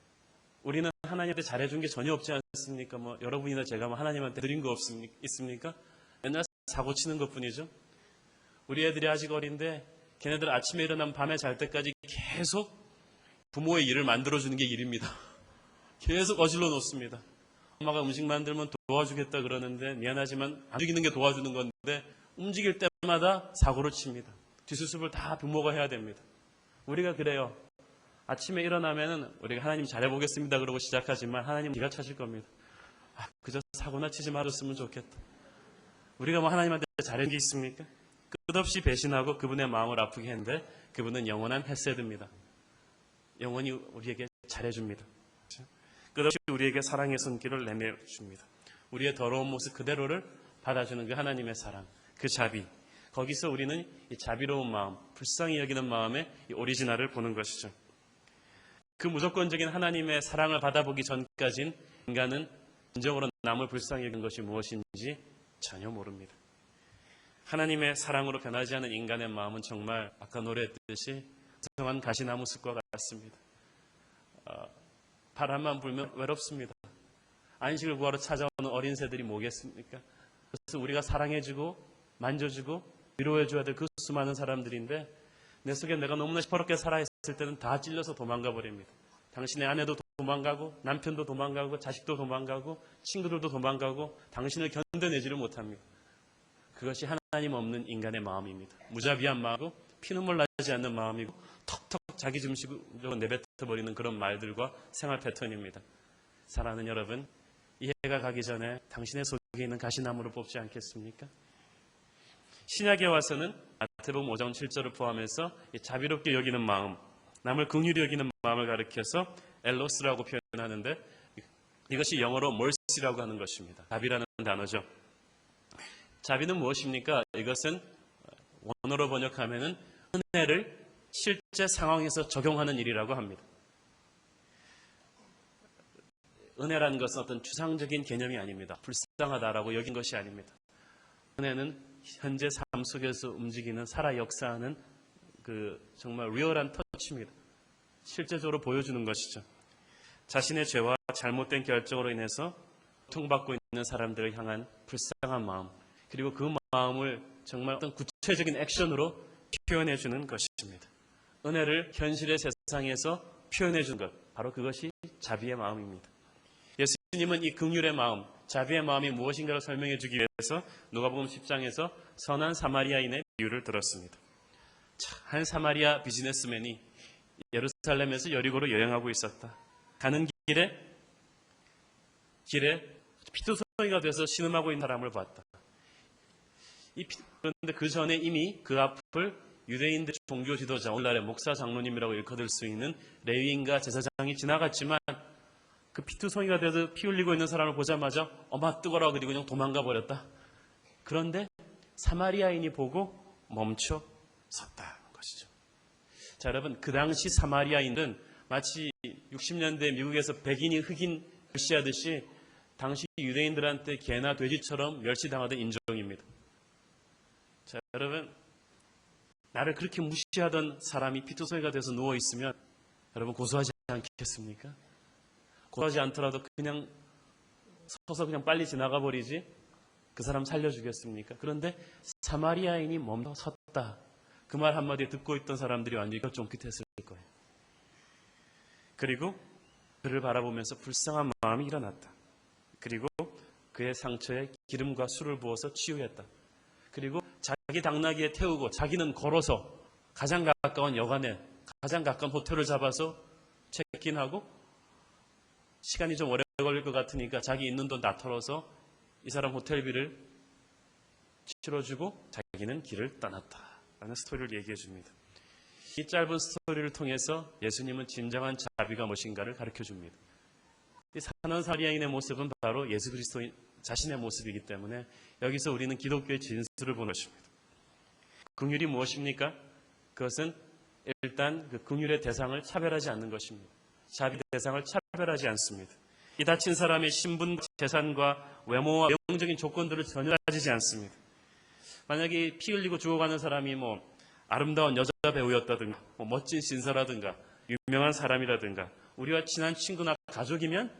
우리는 하나님한테 잘해준 게 전혀 없지 않습니까? 여러분이나 제가 하나님한테 드린 거 있습니까? 맨날 사고 치는 것 뿐이죠. 우리 애들이 아직 어린데 걔네들 아침에 일어나면 밤에 잘 때까지 계속 부모의 일을 만들어주는 게 일입니다. 계속 어질러 놓습니다. 엄마가 음식 만들면 도와주겠다 그러는데 미안하지만 안 움직이는 게 도와주는 건데 움직일 때마다 사고를 칩니다. 뒷수습을 다 부모가 해야 됩니다. 우리가 그래요. 아침에 일어나면은 우리가 하나님 잘해보겠습니다 그러고 시작하지만 하나님 기가 차실 겁니다. 그저 사고나 치지 말았으면 좋겠다. 우리가 하나님한테 잘한 게 있습니까? 끝없이 배신하고 그분의 마음을 아프게 했는데 그분은 영원한 헤세드입니다. 영원히 우리에게 잘해줍니다. 끝없이 우리에게 사랑의 손길을 내밀어줍니다. 우리의 더러운 모습 그대로를 받아주는 그 하나님의 사랑, 그 자비. 거기서 우리는 이 자비로운 마음, 불쌍히 여기는 마음의 이 오리지널을 보는 것이죠. 그 무조건적인 하나님의 사랑을 받아보기 전까지는 인간은 진정으로 남을 불쌍히 여기는 것이 무엇인지 전혀 모릅니다. 하나님의 사랑으로 변하지 않은 인간의 마음은 정말 아까 노래했듯이 정한 가시나무 숲과 같습니다. 바람만 불면 외롭습니다. 안식을 구하러 찾아오는 어린 새들이 뭐겠습니까? 그래서 우리가 사랑해주고 만져주고 위로해줘야 될 그 수많은 사람들인데 내 속에 내가 너무나 시퍼렇게 살아있을 때는 다 찔려서 도망가 버립니다. 당신의 아내도 도망가고 남편도 도망가고 자식도 도망가고 친구들도 도망가고 당신을 견뎌내지를 못합니다. 그것이 하나님 없는 인간의 마음입니다. 무자비한 마음이고 피눈물 나지 않는 마음이고 턱턱 자기 중심적으로 내뱉어버리는 그런 말들과 생활 패턴입니다. 사랑하는 여러분, 이해가 가기 전에 당신의 속에 있는 가시나무를 뽑지 않겠습니까? 신약에 와서는 마태복음 5장 7절을 포함해서 자비롭게 여기는 마음, 남을 긍휼히 여기는 마음을 가리켜서 엘로스라고 표현하는데 이것이 영어로 mercy라고 하는 것입니다. 자비라는 단어죠. 자비는 무엇입니까? 이것은 원어로 번역하면은 은혜를 실제 상황에서 적용하는 일이라고 합니다. 은혜라는 것은 어떤 추상적인 개념이 아닙니다. 불쌍하다라고 여긴 것이 아닙니다. 은혜는 현재 삶 속에서 움직이는 살아 역사하는 그 정말 리얼한 터치입니다. 실제적으로 보여주는 것이죠. 자신의 죄와 잘못된 결정으로 인해서 고통받고 있는 사람들을 향한 불쌍한 마음, 그리고 그 마음을 정말 어떤 구체적인 액션으로 표현해주는 것입니다. 은혜를 현실의 세상에서 표현해주는 것, 바로 그것이 자비의 마음입니다. 예수님은 이 긍휼의 마음, 자비의 마음이 무엇인가를 설명해 주기 위해서 누가복음 10장에서 선한 사마리아인의 비유를 들었습니다. 한 사마리아 비즈니스맨이 예루살렘에서 여리고로 여행하고 있었다. 가는 길에 피투성이가 돼서 신음하고 있는 사람을 봤다. 그런데 그 전에 이미 그 앞을 유대인들 종교 지도자, 오늘날의 목사 장로님이라고 일컬을 수 있는 레위인과 제사장이 지나갔지만 그 피투성이가 돼서 피 흘리고 있는 사람을 보자마자 어마 뜨거라 그리고 그냥 도망가 버렸다. 그런데 사마리아인이 보고 멈춰 섰다는 것이죠. 자, 여러분, 그 당시 사마리아인들은 마치 60년대 미국에서 백인이 흑인 멸시하듯이 당시 유대인들한테 개나 돼지처럼 멸시당하던 인종입니다. 자, 여러분, 나를 그렇게 무시하던 사람이 피투성이가 돼서 누워있으면 여러분 고소하지 않겠습니까? 고소하지 않더라도 그냥 서서 그냥 빨리 지나가 버리지 그 사람 살려주겠습니까? 그런데 사마리아인이 멈춰 섰다. 그 말 한마디에 듣고 있던 사람들이 완전히 쫄깃했을 거예요. 그리고 그를 바라보면서 불쌍한 마음이 일어났다. 그리고 그의 상처에 기름과 술을 부어서 치유했다. 그리고 자기 당나귀에 태우고 자기는 걸어서 가장 가까운 여관에 가장 가까운 호텔을 잡아서 체크인하고 시간이 좀 오래 걸릴 것 같으니까 자기 있는 돈 다 털어서 이 사람 호텔비를 치러주고 자기는 길을 떠났다 라는 스토리를 얘기해 줍니다. 이 짧은 스토리를 통해서 예수님은 진정한 자비가 무엇인가를 가르쳐 줍니다. 이 선한 사마리아인의 모습은 바로 예수 그리스도 자신의 모습이기 때문에 여기서 우리는 기독교의 진수를 보는 것입니다. 긍휼이 무엇입니까? 그것은 일단 그 긍휼의 대상을 차별하지 않는 것입니다. 자비 대상을 차별하지 않습니다. 이 다친 사람의 신분과 재산과 외모와 외형적인 조건들을 전혀 따지지 않습니다. 만약에 피 흘리고 죽어가는 사람이 아름다운 여자 배우였다든가 멋진 신사라든가 유명한 사람이라든가 우리와 친한 친구나 가족이면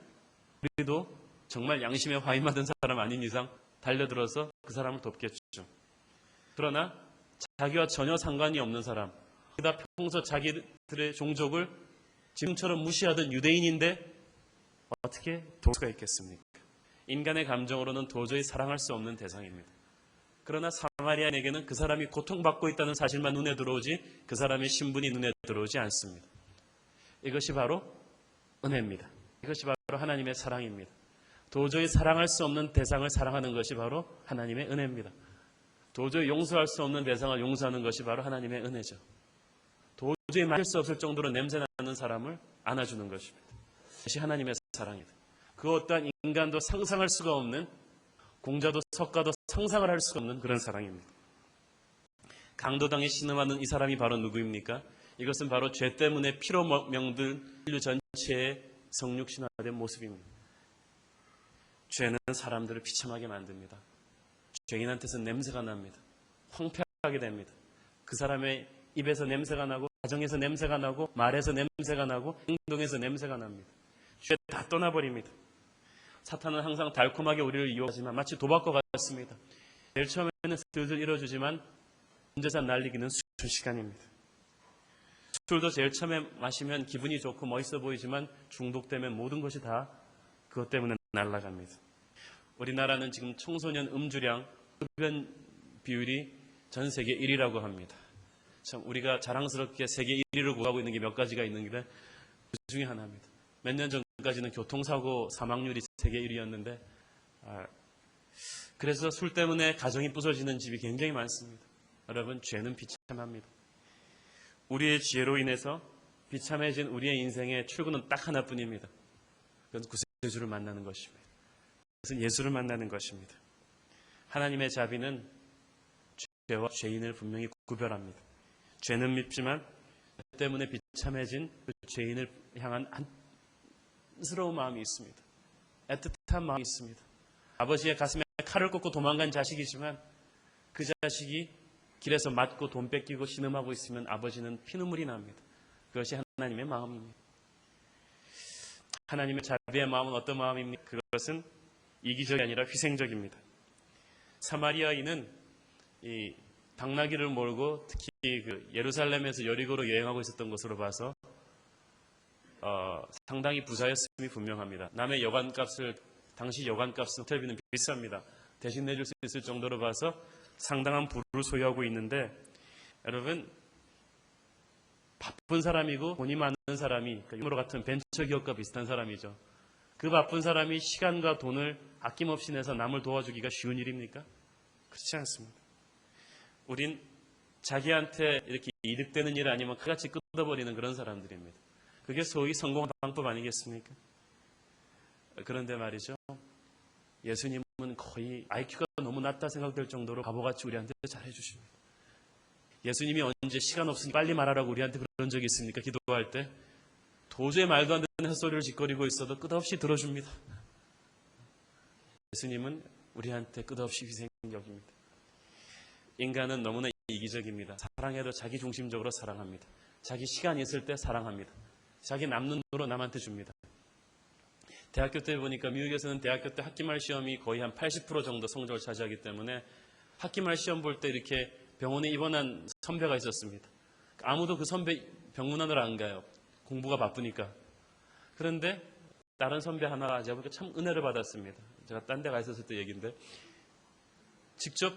우리도 정말 양심에 화인받은 사람 아닌 이상 달려들어서 그 사람을 돕겠죠. 그러나 자기와 전혀 상관이 없는 사람, 그다 평소 자기들의 종족을 지금처럼 무시하던 유대인인데 어떻게 도울 수가 있겠습니까? 인간의 감정으로는 도저히 사랑할 수 없는 대상입니다. 그러나 사마리아인에게는 그 사람이 고통받고 있다는 사실만 눈에 들어오지 그 사람의 신분이 눈에 들어오지 않습니다. 이것이 바로 은혜입니다. 이것이 바로 하나님의 사랑입니다. 도저히 사랑할 수 없는 대상을 사랑하는 것이 바로 하나님의 은혜입니다. 도저히 용서할 수 없는 대상을 용서하는 것이 바로 하나님의 은혜죠. 도저히 맡을 수 없을 정도로 냄새나는 사람을 안아주는 것입니다. 이것이 하나님의 사랑이다. 그 어떠한 인간도 상상할 수가 없는, 공자도 석가도 상상을 할 수가 없는 그런 사랑입니다. 강도당에 신음하는 이 사람이 바로 누구입니까? 이것은 바로 죄 때문에 피로 명들 인류 전체의 성육신화된 모습입니다. 죄는 사람들을 비참하게 만듭니다. 죄인한테서 냄새가 납니다. 황폐하게 됩니다. 그 사람의 입에서 냄새가 나고 가정에서 냄새가 나고 말에서 냄새가 나고 행동에서 냄새가 납니다. 주에 다 떠나버립니다. 사탄은 항상 달콤하게 우리를 유혹하지만 마치 도박과 같습니다. 제일 처음에는 슬슬 잃어주지만 전재산 날리기는 순식간입니다. 술도 제일 처음에 마시면 기분이 좋고 멋있어 보이지만 중독되면 모든 것이 다 그것 때문에 날아갑니다. 우리나라는 지금 청소년 음주량 흡연 비율이 전 세계 1위라고 합니다. 참 우리가 자랑스럽게 세계 1위를 구하고 있는 게 몇 가지가 있는데 그 중에 하나입니다. 몇 년 전까지는 교통사고 사망률이 세계 1위였는데 그래서 술 때문에 가정이 부서지는 집이 굉장히 많습니다. 여러분, 죄는 비참합니다. 우리의 지혜로 인해서 비참해진 우리의 인생의 출구는 딱 하나뿐입니다. 그건 구세주를 만나는 것입니다. 그것은 예수를 만나는 것입니다. 하나님의 자비는 죄와 죄인을 분명히 구별합니다. 죄는 밉지만 죄 때문에 비참해진 그 죄인을 향한 안쓰러운 마음이 있습니다. 애틋한 마음이 있습니다. 아버지의 가슴에 칼을 꽂고 도망간 자식이지만 그 자식이 길에서 맞고 돈 뺏기고 신음하고 있으면 아버지는 피눈물이 납니다. 그것이 하나님의 마음입니다. 하나님의 자비의 마음은 어떤 마음입니까? 그것은 이기적이 아니라 희생적입니다. 사마리아인은 이 당나귀를 몰고 특히 그 예루살렘에서 여리고로 여행하고 있었던 것으로 봐서 상당히 부자였음이 분명합니다. 남의 여관값을 당시 여관값은 호텔비는 비쌉니다. 대신 내줄 수 있을 정도로 봐서 상당한 부를 소유하고 있는데 여러분 바쁜 사람이고 돈이 많은 사람이 유로 같은 벤처기업과 비슷한 사람이죠. 그 바쁜 사람이 시간과 돈을 아낌없이 내서 남을 도와주기가 쉬운 일입니까? 그렇지 않습니다. 우린 자기한테 이렇게 이득되는 일 아니면 그같이 끊어버리는 그런 사람들입니다. 그게 소위 성공한 방법 아니겠습니까? 그런데 말이죠. 예수님은 거의 IQ가 너무 낮다 생각될 정도로 바보같이 우리한테 잘해주십니다. 예수님이 언제 시간 없으니 빨리 말하라고 우리한테 그런 적이 있습니까? 기도할 때 도저히 말도 안 되는 헛소리를 짓거리고 있어도 끝없이 들어줍니다. 예수님은 우리한테 끝없이 희생적입니다. 인간은 너무나 이기적입니다. 사랑해도 자기 중심적으로 사랑합니다. 자기 시간이 있을 때 사랑합니다. 자기 남는 돈으로 남한테 줍니다. 대학교 때 보니까 미국에서는 대학교 때 학기말 시험이 거의 한 80% 정도 성적을 차지하기 때문에 학기말 시험 볼 때 이렇게 병원에 입원한 선배가 있었습니다. 아무도 그 선배 병문안으로 안 가요. 공부가 바쁘니까. 그런데 다른 선배 하나가 제가 보니까 참 은혜를 받았습니다. 제가 딴 데 가 있었을 때 얘기인데 직접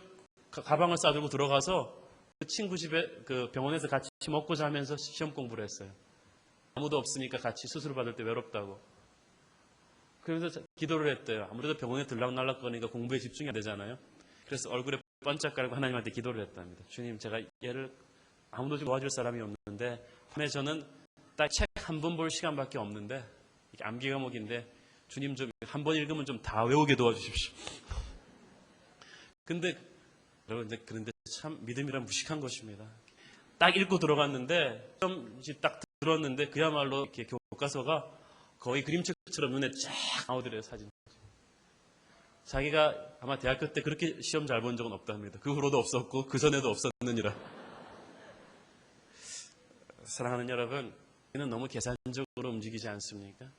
가방을 싸들고 들어가서 그 친구 집에 그 병원에서 같이 먹고 자면서 시험 공부를 했어요. 아무도 없으니까 같이 수술을 받을 때 외롭다고. 그래서 기도를 했대요. 아무래도 병원에 들락날락 거니까 공부에 집중이 안 되잖아요. 그래서 얼굴에 번쩍 깔고 하나님한테 기도를 했답니다. 주님, 제가 얘를 아무도 좀 도와줄 사람이 없는데 밤에 저는 딱 책 한 번 볼 시간밖에 없는데 이게 암기 과목인데 주님 좀 한 번 읽으면 좀 다 외우게 도와주십시오. 근데 그런데 참 믿음이란 무식한 것입니다. 딱 읽고 들어갔는데 좀 딱 들었는데 그야말로 이렇게 교과서가 거의 그림책처럼 눈에 쫙 나오더래요, 사진. 자기가 아마 대학교 때 그렇게 시험 잘 본 적은 없답니다. 그 후로도 없었고 그 전에도 없었느니라. 사랑하는 여러분, 우리는 너무 계산적으로 움직이지 않습니까?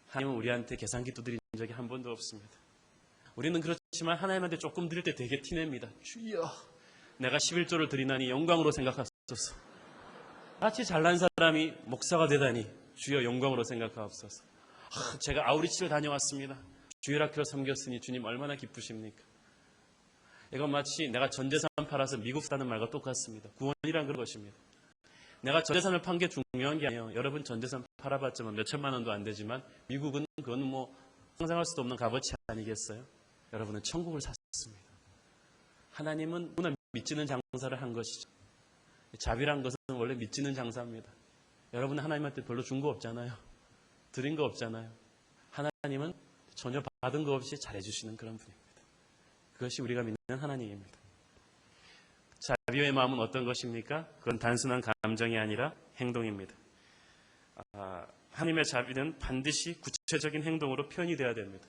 하나님은 우리한테 계산기 두드린 적이 한 번도 없습니다. 우리는 그렇지만 하나님한테 조금 드릴 때 되게 티냅니다. 주여, 내가 11조를 드리나니 영광으로 생각하옵소서. 같이 잘난 사람이 목사가 되다니 주여 영광으로 생각하옵소서. 제가 아우리치를 다녀왔습니다. 주일학교를 섬겼으니 주님 얼마나 기쁘십니까? 이건 마치 내가 전재산 팔아서 미국 사는 말과 똑같습니다. 구원이란 그런 것입니다. 내가 전재산을 판 게 중요한 게 아니에요. 여러분 전재산 팔아봤자 몇 천만 원도 안 되지만 미국은 그건 뭐 상상할 수도 없는 값어치 아니겠어요? 여러분은 천국을 샀습니다. 하나님은 누구나 믿지는 장사를 한 것이죠. 자비란 것은 원래 믿지는 장사입니다. 여러분은 하나님한테 별로 준 거 없잖아요. 드린 거 없잖아요. 하나님은 전혀 받은 거 없이 잘해주시는 그런 분입니다. 그것이 우리가 믿는 하나님입니다. 자비의 마음은 어떤 것입니까? 그건 단순한 감정이 아니라 행동입니다. 하나님의 자비는 반드시 구체적인 행동으로 표현이 되어야 됩니다.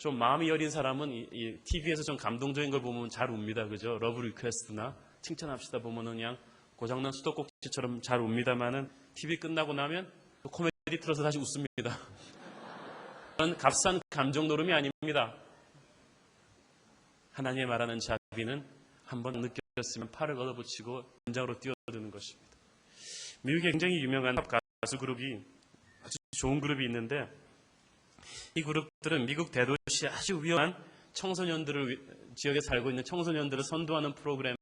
좀 마음이 여린 사람은 이 TV에서 좀 감동적인 걸 보면 잘 웁니다. 그죠? 러브 리퀘스트나 칭찬합시다 보면은 그냥 고장난 수도꼭지처럼 잘 웁니다만은 TV 끝나고 나면 코미디 틀어서 다시 웃습니다. 그런 값싼 감정 노름이 아닙니다. 하나님의 말하는 자비는 한번 느꼈으면 팔을 걷어붙이고 현장으로 뛰어드는 것입니다. 미국에 굉장히 유명한 가수 그룹이 아주 좋은 그룹이 있는데 이 그룹들은 미국 대도시 아주 위험한 지역에 살고 있는 청소년들을 선도하는 프로그램에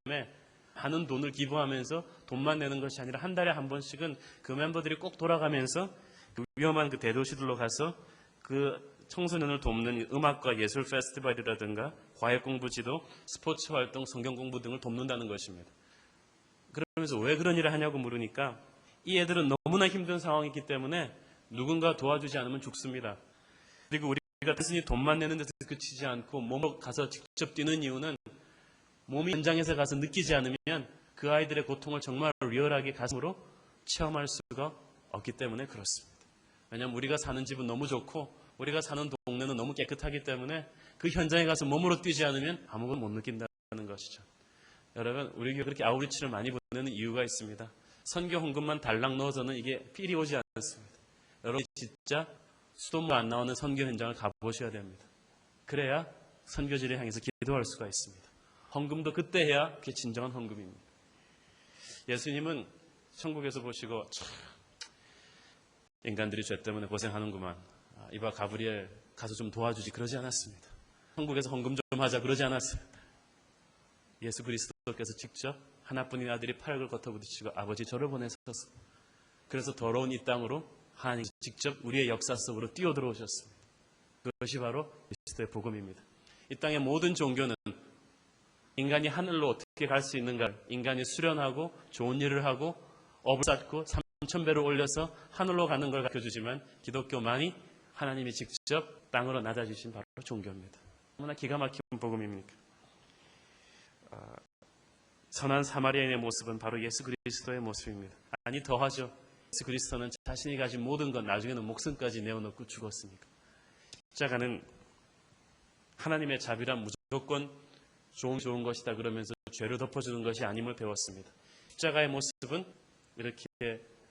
많은 돈을 기부하면서 돈만 내는 것이 아니라 한 달에 한 번씩은 그 멤버들이 꼭 돌아가면서 그 위험한 그 대도시들로 가서 그 청소년을 돕는 음악과 예술 페스티벌이라든가 과외 공부 지도, 스포츠 활동, 성경 공부 등을 돕는다는 것입니다. 그러면서 왜 그런 일을 하냐고 물으니까 이 애들은 너무나 힘든 상황이기 때문에 누군가 도와주지 않으면 죽습니다. 그리고 우리가 단순히 돈만 내는 데서 그치지 않고 몸으로 가서 직접 뛰는 이유는 몸이 현장에서 가서 느끼지 않으면 그 아이들의 고통을 정말 리얼하게 가슴으로 체험할 수가 없기 때문에 그렇습니다. 왜냐하면 우리가 사는 집은 너무 좋고 우리가 사는 동네는 너무 깨끗하기 때문에 그 현장에 가서 몸으로 뛰지 않으면 아무것도 못 느낀다는 것이죠. 여러분, 우리 교회 그렇게 아우리치를 많이 보내는 이유가 있습니다. 선교 헌금만 달랑 넣어서는 이게 필이 오지 않습니다. 여러분이 진짜 수돗물 안 나오는 선교 현장을 가보셔야 됩니다. 그래야 선교지를 향해서 기도할 수가 있습니다. 헌금도 그때 해야 그게 진정한 헌금입니다. 예수님은 천국에서 보시고 참, 인간들이 죄 때문에 고생하는구만. 이봐 가브리엘 가서 좀 도와주지 그러지 않았습니다. 천국에서 헌금 좀 하자 그러지 않았어요. 예수 그리스도께서 직접 하나뿐인 아들이 팔을 걷어부딪히고 아버지 저를 보내셔서 그래서 더러운 이 땅으로 하나님 직접 우리의 역사 속으로 뛰어들어오셨습니다. 그것이 바로 그리스도의 복음입니다. 이 땅의 모든 종교는 인간이 하늘로 어떻게 갈 수 있는가, 인간이 수련하고 좋은 일을 하고 업을 쌓고 3,000배를 올려서 하늘로 가는 걸 가르쳐주지만 기독교만이 하나님이 직접 땅으로 낮아지신 바로 종교입니다. 너무나 기가 막힌 복음입니까? 선한 사마리아인의 모습은 바로 예수 그리스도의 모습입니다. 아니 더하죠. 예수 그리스도는 자신이 가진 모든 것 나중에는 목숨까지 내어놓고 죽었으니까. 십자가는 하나님의 자비란 무조건 좋은 것이다 그러면서 죄를 덮어주는 것이 아님을 배웠습니다. 십자가의 모습은 이렇게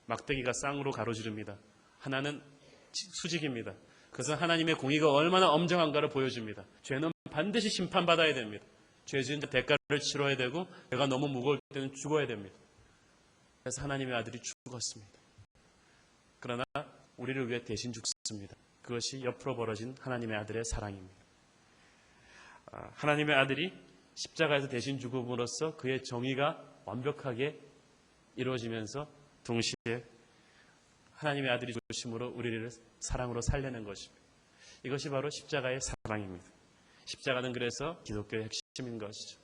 막대기가 쌍으로 가로지릅니다. 하나는 수직입니다. 그것은 하나님의 공의가 얼마나 엄정한가를 보여줍니다. 죄는 반드시 심판받아야 됩니다. 죄 지은 대가를 치러야 되고 죄가 너무 무거울 때는 죽어야 됩니다. 그래서 하나님의 아들이 죽었습니다. 그러나 우리를 위해 대신 죽습니다. 그것이 옆으로 벌어진 하나님의 아들의 사랑입니다. 하나님의 아들이 십자가에서 대신 죽음으로써 그의 정의가 완벽하게 이루어지면서 동시에 하나님의 아들이 죽으심으로 우리를 사랑으로 살려낸 것입니다. 이것이 바로 십자가의 사랑입니다. 십자가는 그래서 기독교의 핵심인 것이죠.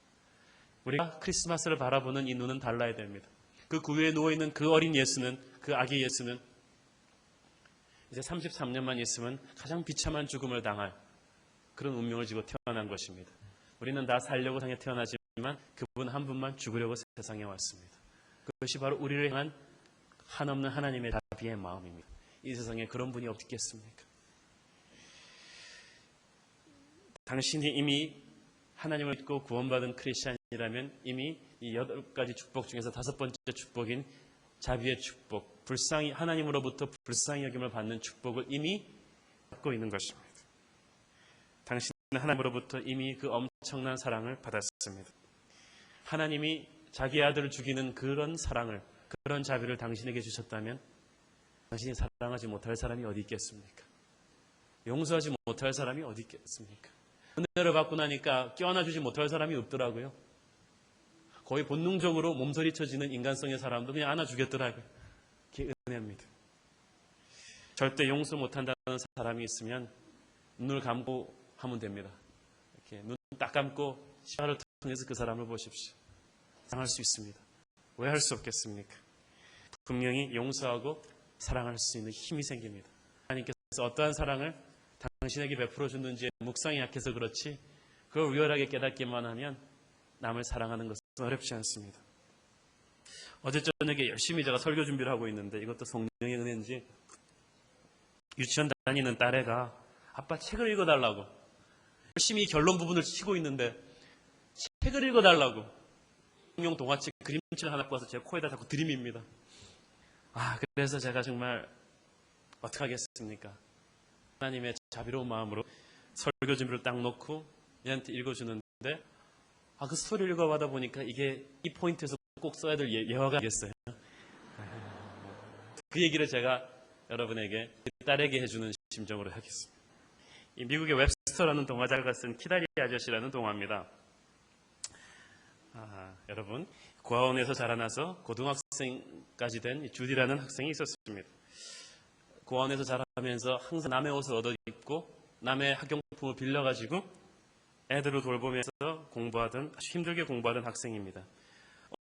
우리가 크리스마스를 바라보는 이 눈은 달라야 됩니다. 그 구유에 누워있는 그 어린 예수는, 그 아기 예수는 이제 33년만 있으면 가장 비참한 죽음을 당할 그런 운명을 지고 태어난 것입니다. 우리는 다 살려고 세상에 태어나지만 그분 한 분만 죽으려고 세상에 왔습니다. 그것이 바로 우리를 향한 한없는 하나님의 자비의 마음입니다. 이 세상에 그런 분이 없겠습니까? 당신이 이미 하나님을 믿고 구원받은 크리스찬이라면 이미 이 8가지 축복 중에서 5번째 축복인 자비의 축복, 불쌍히 하나님으로부터 불쌍히 여김을 받는 축복을 이미 받고 있는 것입니다. 당신은 하나님으로부터 이미 그 엄청난 사랑을 받았습니다. 하나님이 자기 아들을 죽이는 그런 사랑을, 그런 자비를 당신에게 주셨다면 당신이 사랑하지 못할 사람이 어디 있겠습니까? 용서하지 못할 사람이 어디 있겠습니까? 은혜를 받고 나니까 껴안아주지 못할 사람이 없더라고요. 거의 본능적으로 몸서리쳐지는 인간성의 사람도 그냥 안아주겠더라고요. 그게 은혜입니다. 절대 용서 못한다는 사람이 있으면 눈을 감고 하면 됩니다. 이렇게 눈 딱 감고 시야를 통해서 그 사람을 보십시오. 사랑할 수 있습니다. 왜 할 수 없겠습니까? 분명히 용서하고 사랑할 수 있는 힘이 생깁니다. 하나님께서 어떠한 사랑을 당신에게 베풀어 줬는지 묵상이 약해서 그렇지 그걸 리얼하게 깨닫기만 하면 남을 사랑하는 것은 어렵지 않습니다. 어제 저녁에 열심히 제가 설교 준비를 하고 있는데 이것도 성령의 은혜인지 유치원 다니는 딸애가 아빠 책을 읽어달라고 열심히 결론 부분을 치고 있는데 책을 읽어달라고 용 동화책 그림책 하나 꺼서 제 코에다 자꾸 들이밉니다. 그래서 제가 정말 어떡하겠습니까? 하나님의 자비로운 마음으로 설교 준비를 딱 놓고 얘한테 읽어주는데 그 스토리를 읽어보다 보니까 이게 이 포인트에서 꼭 써야 될 예화가 있겠어요. 그 얘기를 제가 여러분에게 딸에게 해주는 심정으로 하겠습니다. 이 미국의 웹스터라는 동화작가가 쓴 키다리 아저씨라는 동화입니다. 여러분, 고아원에서 자라나서 고등학생까지 된 주디라는 학생이 있었습니다. 고아원에서 자라면서 항상 남의 옷을 얻어 입고 남의 학용품을 빌려가지고 애들을 돌보면서 공부하던, 아주 힘들게 공부하던 학생입니다.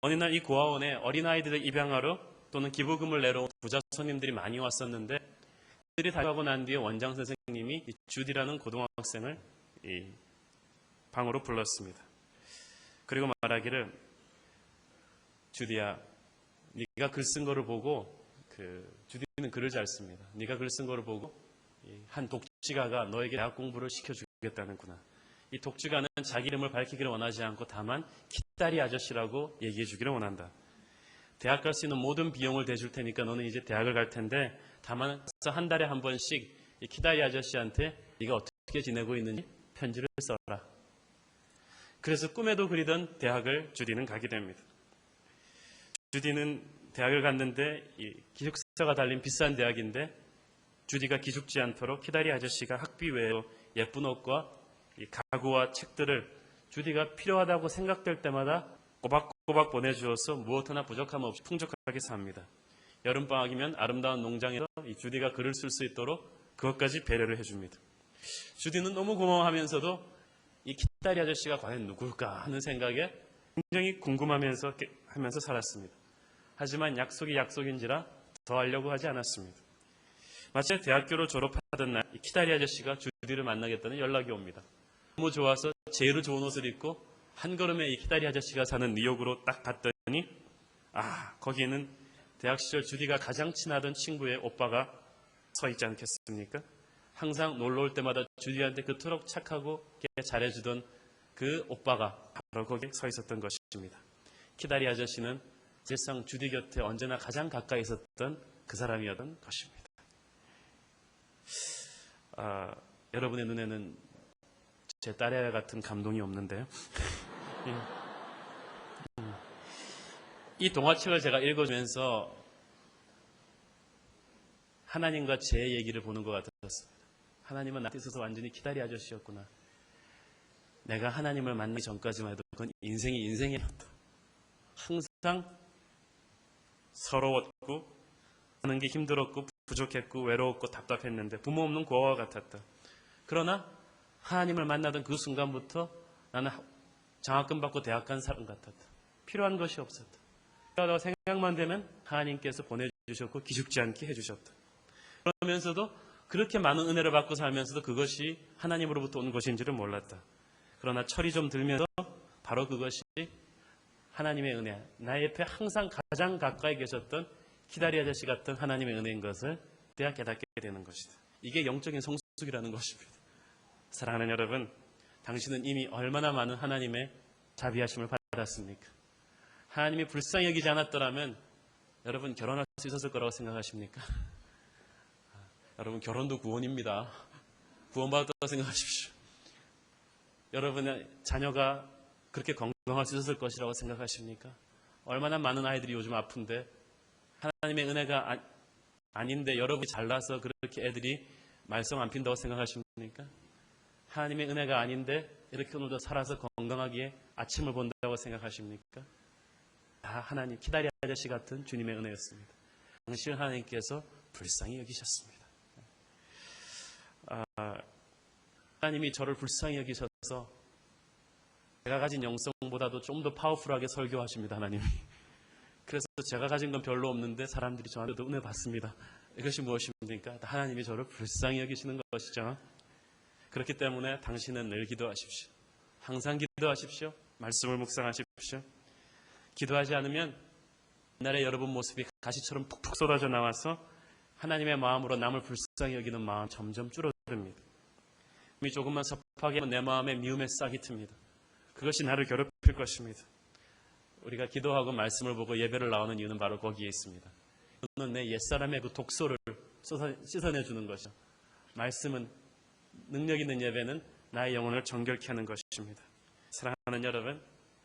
어느 날 이 고아원에 어린아이들을 입양하러 또는 기부금을 내러 온 부자 손님들이 많이 왔었는데 그들이 다녀가고 난 뒤에 원장 선생님이 주디라는 고등학생을 이 방으로 불렀습니다. 그리고 말하기를, 주디야, 네가 글 쓴 거를 보고, 주디는 글을 잘 씁니다. 네가 글 쓴 거를 보고 한 독지가가 너에게 대학 공부를 시켜주겠다는구나. 이 독지가는 자기 이름을 밝히기를 원하지 않고 다만 키다리 아저씨라고 얘기해 주기를 원한다. 대학 갈 수 있는 모든 비용을 대줄 테니까 너는 이제 대학을 갈 텐데 다만 한 달에 한 번씩 이 키다리 아저씨한테 네가 어떻게 지내고 있는지 편지를 써라. 그래서 꿈에도 그리던 대학을 주디는 가게 됩니다. 주디는 대학을 갔는데 이 기숙사가 달린 비싼 대학인데 주디가 기죽지 않도록 키다리 아저씨가 학비 외에도 예쁜 옷과 이 가구와 책들을 주디가 필요하다고 생각될 때마다 꼬박꼬박 보내주어서 무엇 하나 부족함 없이 풍족하게 삽니다. 여름방학이면 아름다운 농장에서 이 주디가 글을 쓸 수 있도록 그것까지 배려를 해줍니다. 주디는 너무 고마워하면서도 이 키다리 아저씨가 과연 누굴까 하는 생각에 굉장히 궁금하면서 하면서 살았습니다. 하지만 약속이 약속인지라 더 하려고 하지 않았습니다. 마치 대학교를 졸업하던 날 키다리 아저씨가 주디를 만나겠다는 연락이 옵니다. 너무 좋아서 제일 좋은 옷을 입고 한 걸음에 이 키다리 아저씨가 사는 뉴욕으로 딱 갔더니 거기에는 대학 시절 주디가 가장 친하던 친구의 오빠가 서 있지 않겠습니까? 항상 놀러 올 때마다 주디한테 그토록 착하고 잘해주던 그 오빠가 바로 거기에 서 있었던 것입니다. 키다리 아저씨는 사실상 주디 곁에 언제나 가장 가까이 있었던 그 사람이었던 것입니다. 여러분의 눈에는 제 딸애 같은 감동이 없는데요. 이 동화책을 제가 읽어주면서 하나님과 제 얘기를 보는 것 같았습니다. 하나님은 나한테 있어서 완전히 키다리 아저씨였구나. 내가 하나님을 만나기 전까지만 해도 그건 인생이었다. 항상 서러웠고 하는 게 힘들었고 부족했고 외로웠고 답답했는데 부모 없는 고아와 같았다. 그러나 하나님을 만나던 그 순간부터 나는 장학금 받고 대학 간 사람 같았다. 필요한 것이 없었다. 필요하다고 생각만 되면 하나님께서 보내주셨고 기죽지 않게 해주셨다. 그러면서도 그렇게 많은 은혜를 받고 살면서도 그것이 하나님으로부터 온 것인지를 몰랐다. 그러나 철이 좀 들면서 바로 그것이 하나님의 은혜, 나의 옆에 항상 가장 가까이 계셨던 키다리 아저씨 같은 하나님의 은혜인 것을 내가 깨닫게 되는 것이다. 이게 영적인 성숙이라는 것입니다. 사랑하는 여러분, 당신은 이미 얼마나 많은 하나님의 자비하심을 받았습니까? 하나님이 불쌍히 여기지 않았더라면 여러분 결혼할 수 있었을 거라고 생각하십니까? 여러분 결혼도 구원입니다. 구원받았다고 생각하십시오. 여러분의 자녀가 그렇게 건강할 수 있었을 것이라고 생각하십니까? 얼마나 많은 아이들이 요즘 아픈데 하나님의 은혜가 아닌데 여러분이 잘나서 그렇게 애들이 말썽 안 핀다고 생각하십니까? 하나님의 은혜가 아닌데 이렇게 오늘도 살아서 건강하게 아침을 본다고 생각하십니까? 다 하나님 키다리 아저씨 같은 주님의 은혜였습니다. 당신을 하나님께서 불쌍히 여기셨습니다. 하나님이 저를 불쌍히 여기셔서 제가 가진 영성보다도 좀 더 파워풀하게 설교하십니다. 하나님이. 그래서 제가 가진 건 별로 없는데 사람들이 저한테도 은혜 받습니다. 이것이 무엇입니까? 하나님이 저를 불쌍히 여기시는 것이죠. 그렇기 때문에 당신은 늘 기도하십시오. 항상 기도하십시오. 말씀을 묵상하십시오. 기도하지 않으면 옛날에 여러분 모습이 가시처럼 푹푹 쏟아져 나와서 하나님의 마음으로 남을 불쌍히 여기는 마음 점점 줄어듭니다. 조금만 섭하게 하면 내 마음에 미움의 싹이 틉니다. 그것이 나를 괴롭힐 것입니다. 우리가 기도하고 말씀을 보고 예배를 나오는 이유는 바로 거기에 있습니다. 이거는 내 옛사람의 그 독소를 씻어내주는 것이죠. 말씀은, 능력 있는 예배는 나의 영혼을 정결케 하는 것입니다. 사랑하는 여러분,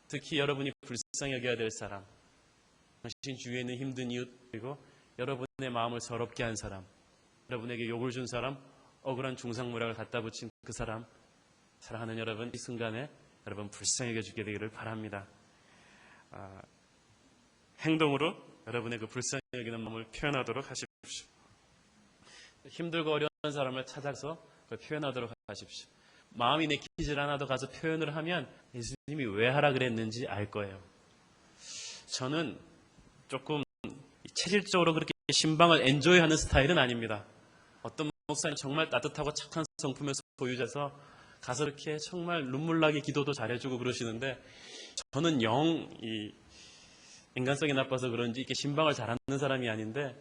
특히 여러분이 불쌍히 여겨야 될 사람, 당신 주위에 있는 힘든 이웃, 그리고 여러분의 마음을 서럽게 한 사람, 여러분에게 욕을 준 사람, 억울한 중상모략을 갖다 붙인 그 사람, 사랑하는 여러분, 이 순간에 여러분 불쌍히 여겨주게 되기를 바랍니다. 행동으로 여러분의 그 불쌍히 여기는 마음을 표현하도록 하십시오. 힘들고 어려운 사람을 찾아서 그걸 표현하도록 하십시오. 마음이 내키질 않아도 가서 표현을 하면 예수님이 왜 하라 그랬는지 알 거예요. 저는 조금 체질적으로 그렇게 신방을 엔조이하는 스타일은 아닙니다. 어떤 목사님 정말 따뜻하고 착한 성품의 소유자서 가서 이렇게 정말 눈물나게 기도도 잘해주고 그러시는데, 저는 이 인간성이 나빠서 그런지 이렇게 신방을 잘하는 사람이 아닌데,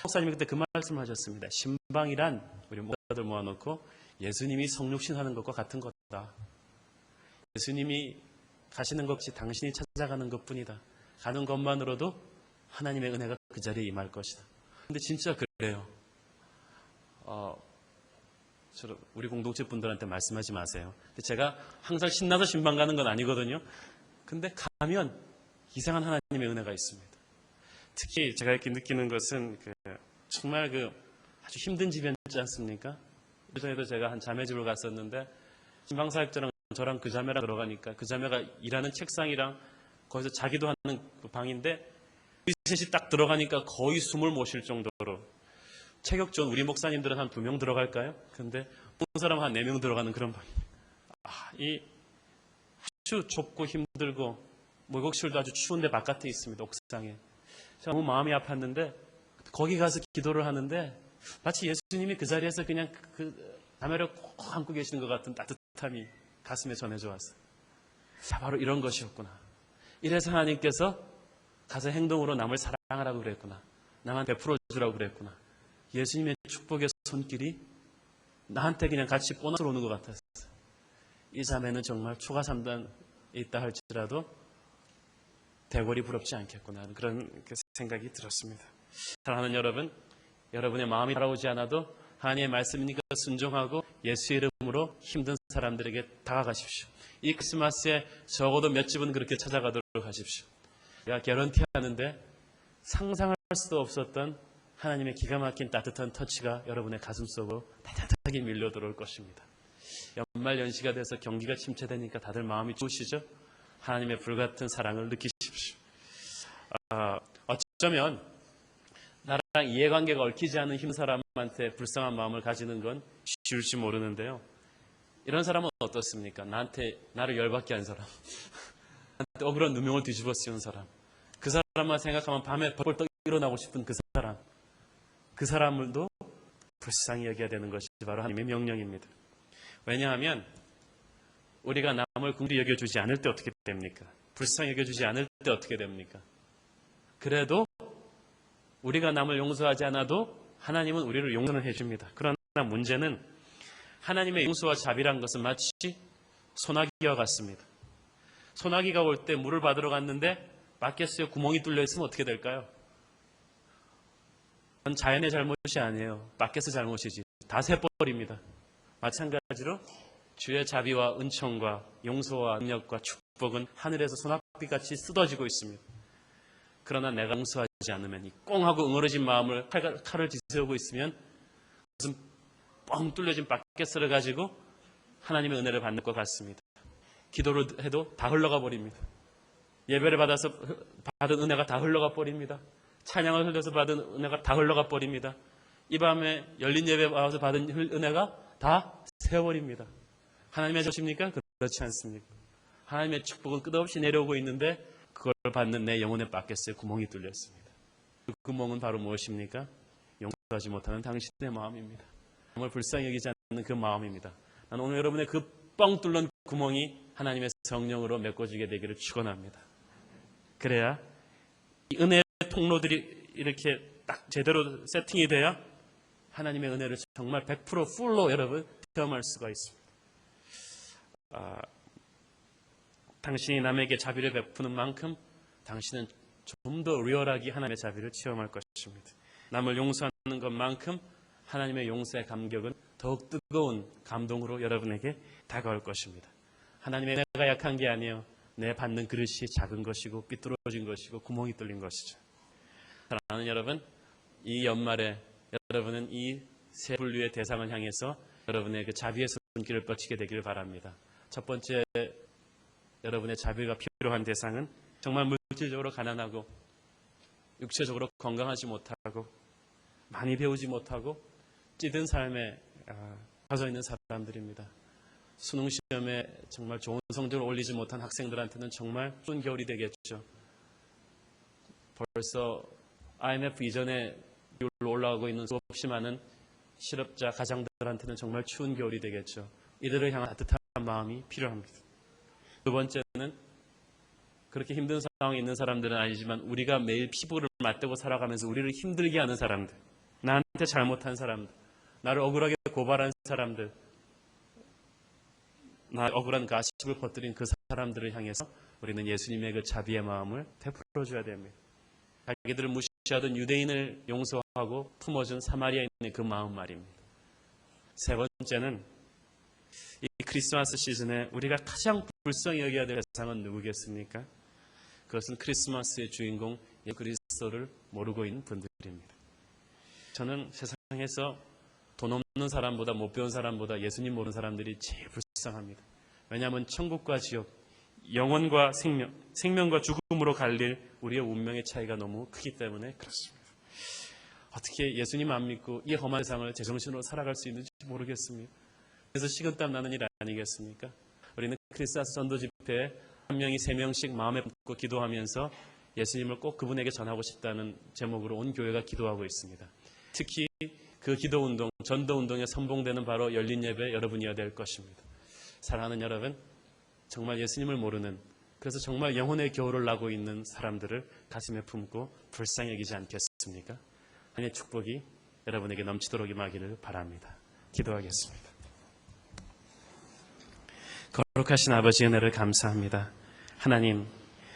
목사님이 그때 그 말씀을 하셨습니다. 신방이란, 우리 목사들 모아놓고, 예수님이 성육신하는 것과 같은 거다. 예수님이 가시는 것이 당신이 찾아가는 것뿐이다. 가는 것만으로도 하나님의 은혜가 그 자리에 임할 것이다. 근데 진짜 그래요. 우리 공동체 분들한테 말씀하지 마세요. 제가 항상 신나서 신방 가는 건 아니거든요. 근데 가면 이상한 하나님의 은혜가 있습니다. 특히 제가 이렇게 느끼는 것은 정말 아주 힘든 집이었지 않습니까? 그전에도 제가 한 자매집을 갔었는데, 신방사역자랑 저랑 그 자매랑 들어가니까 그 자매가 일하는 책상이랑 거기서 자기도 하는 그 방인데, 우리 셋이 딱 들어가니까 거의 숨을 못 쉴 정도로, 체격 좋은 우리 목사님들은 한 2명 들어갈까요? 근데 본 사람 한 4명 들어가는 그런 방입니다. 이 아주 좁고 힘들고 목욕실도 아주 추운데 바깥에 있습니다. 옥상에. 너무 마음이 아팠는데 거기 가서 기도를 하는데 마치 예수님이 그 자리에서 그냥 그 자매를 꼭 안고 계시는 것 같은 따뜻함이 가슴에 전해져 왔어요. 바로 이런 것이었구나. 이래서 하나님께서 가서 행동으로 남을 사랑하라고 그랬구나. 남한테 베풀어주라고 그랬구나. 예수님의 축복의 손길이 나한테 그냥 같이 보너스로 오는 것 같았어요. 이 자매는 정말 초가 3단에 있다 할지라도 대궐이 부럽지 않겠구나, 그런 생각이 들었습니다. 사랑하는 여러분, 여러분의 마음이 따라오지 않아도 하나님의 말씀이니까 순종하고 예수의 이름으로 힘든 사람들에게 다가가십시오. 이 크리스마스에 적어도 몇 집은 그렇게 찾아가도록 하십시오. 제가 개런티하는데 상상할 수도 없었던 하나님의 기가 막힌 따뜻한 터치가 여러분의 가슴속으로 따뜻하게 밀려 들어올 것입니다. 연말 연시가 돼서 경기가 침체되니까 다들 마음이 좋으시죠? 하나님의 불같은 사랑을 느끼십시오. 어쩌면 나랑 이해관계가 얽히지 않은 힘든 사람한테 불쌍한 마음을 가지는 건 쉬울지 모르는데요. 이런 사람은 어떻습니까? 나를 열받게 한 사람, 나한테 억울한 누명을 뒤집어 씌운 사람, 그 사람만 생각하면 밤에 벌떡 일어나고 싶은 그 사람을도 불쌍히 여겨야 되는 것이 바로 하나님의 명령입니다. 왜냐하면 우리가 남을 긍휼히 여겨주지 않을 때 어떻게 됩니까? 불쌍히 여겨주지 않을 때 어떻게 됩니까? 그래도 우리가 남을 용서하지 않아도 하나님은 우리를 용서는 해줍니다. 그러나 문제는 하나님의 용서와 자비란 것은 마치 소나기와 같습니다. 소나기가 올 때 물을 받으러 갔는데 바켓에 구멍이 뚫려 있으면 어떻게 될까요? 그건 자연의 잘못이 아니에요. 바켓의 잘못이지. 다 새버립니다. 마찬가지로 주의 자비와 은총과 용서와 능력과 축복은 하늘에서 소낙비같이 쏟아지고 있습니다. 그러나 내가 용서하지 않으면 이 꽁하고 응어러진 마음을 칼을 뒤세우고 있으면 무슨 뻥 뚫려진 바켓을 가지고 하나님의 은혜를 받는 것 같습니다. 기도를 해도 다 흘러가 버립니다. 예배를 받아서 받은 은혜가 다 흘러가 버립니다. 찬양을 흘려서 받은 은혜가 다 흘러가 버립니다. 이 밤에 열린 예배 와서 받은 은혜가 다 세워버립니다. 하나님의 것입니까? 그렇지 않습니까? 하나님의 축복은 끝없이 내려오고 있는데 그걸 받는 내 영혼의 바켓에 구멍이 뚫렸습니다. 그 구멍은 바로 무엇입니까? 용서하지 못하는 당신의 마음입니다. 정말 불쌍히 여기지 않는 그 마음입니다. 나는 오늘 여러분의 그 뻥 뚫는 구멍이 하나님의 성령으로 메꿔지게 되기를 축원합니다. 그래야 이 은혜의 통로들이 이렇게 딱 제대로 세팅이 돼야 하나님의 은혜를 정말 100% 풀로 여러분 체험할 수가 있습니다. 당신이 남에게 자비를 베푸는 만큼 당신은 좀 더 리얼하게 하나님의 자비를 체험할 것입니다. 남을 용서하는 것만큼 하나님의 용서의 감격은 더욱 뜨거운 감동으로 여러분에게 다가올 것입니다. 하나님의 내가 약한 게 아니에요. 내 받는 그릇이 작은 것이고 삐뚤어진 것이고 구멍이 뚫린 것이죠. 사랑하는 여러분, 이 연말에 여러분은 이 세 분류의 대상을 향해서 여러분의 그 자비의 손길을 뻗치게 되기를 바랍니다. 첫 번째, 여러분의 자비가 필요한 대상은 정말 물질적으로 가난하고 육체적으로 건강하지 못하고 많이 배우지 못하고 찌든 삶에 빠져 있는 사람들입니다. 수능 시험에 정말 좋은 성적을 올리지 못한 학생들한테는 정말 추운 겨울이 되겠죠. 벌써 IMF 이전에 비율로 올라가고 있는 수없이 많은 실업자 가장들한테는 정말 추운 겨울이 되겠죠. 이들을 향한 따뜻한 마음이 필요합니다. 두 번째는 그렇게 힘든 상황에 있는 사람들은 아니지만 우리가 매일 피부를 맞대고 살아가면서 우리를 힘들게 하는 사람들, 나한테 잘못한 사람들, 나를 억울하게 고발한 사람들, 나 억울한 가십을 퍼뜨린 그 사람들을 향해서 우리는 예수님의 그 자비의 마음을 베풀어줘야 됩니다. 자기들을 무시하던 유대인을 용서하고 품어준 사마리아인의 그 마음 말입니다. 세 번째는 이 크리스마스 시즌에 우리가 가장 불쌍히 여겨야 될 대상은 누구겠습니까? 그것은 크리스마스의 주인공 예수 그리스도를 모르고 있는 분들입니다. 저는 세상에서 돈 없는 사람보다 못 배운 사람보다 예수님 모르는 사람들이 제일 불쌍합니다. 왜냐하면 천국과 지옥, 영혼과 생명, 생명과 죽음으로 갈릴 우리의 운명의 차이가 너무 크기 때문에 그렇습니다. 어떻게 예수님 안 믿고 이 험한 세상을 제정신으로 살아갈 수 있는지 모르겠습니다. 그래서 식은땀 나는 일 아니겠습니까? 우리는 크리스마스 전도 집회에 한 명이 3명씩 마음에 품고 기도하면서 예수님을 꼭 그분에게 전하고 싶다는 제목으로 온 교회가 기도하고 있습니다. 특히 그 기도운동, 전도운동에 선봉되는 바로 열린 예배 여러분이어야 될 것입니다. 사랑하는 여러분, 정말 예수님을 모르는, 그래서 정말 영혼의 겨울을 나고 있는 사람들을 가슴에 품고 불쌍히 여기지 않겠습니까? 하나님의 축복이 여러분에게 넘치도록 임하기를 바랍니다. 기도하겠습니다. 거룩하신 아버지의 은혜를 감사합니다. 하나님,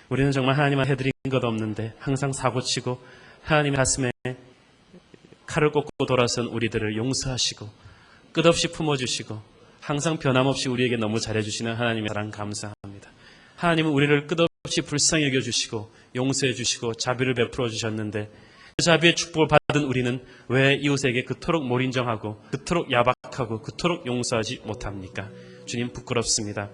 우리는 정말 하나님만 해드린 것 없는데 항상 사고치고 하나님의 가슴에 칼을 꽂고 돌아선 우리들을 용서하시고 끝없이 품어주시고 항상 변함없이 우리에게 너무 잘해주시는 하나님의 사랑 감사합니다. 하나님은 우리를 끝없이 불쌍히 여겨주시고 용서해주시고 자비를 베풀어 주셨는데 그 자비의 축복을 받은 우리는 왜 이웃에게 그토록 몰인정하고 그토록 야박하고 그토록 용서하지 못합니까? 주님, 부끄럽습니다.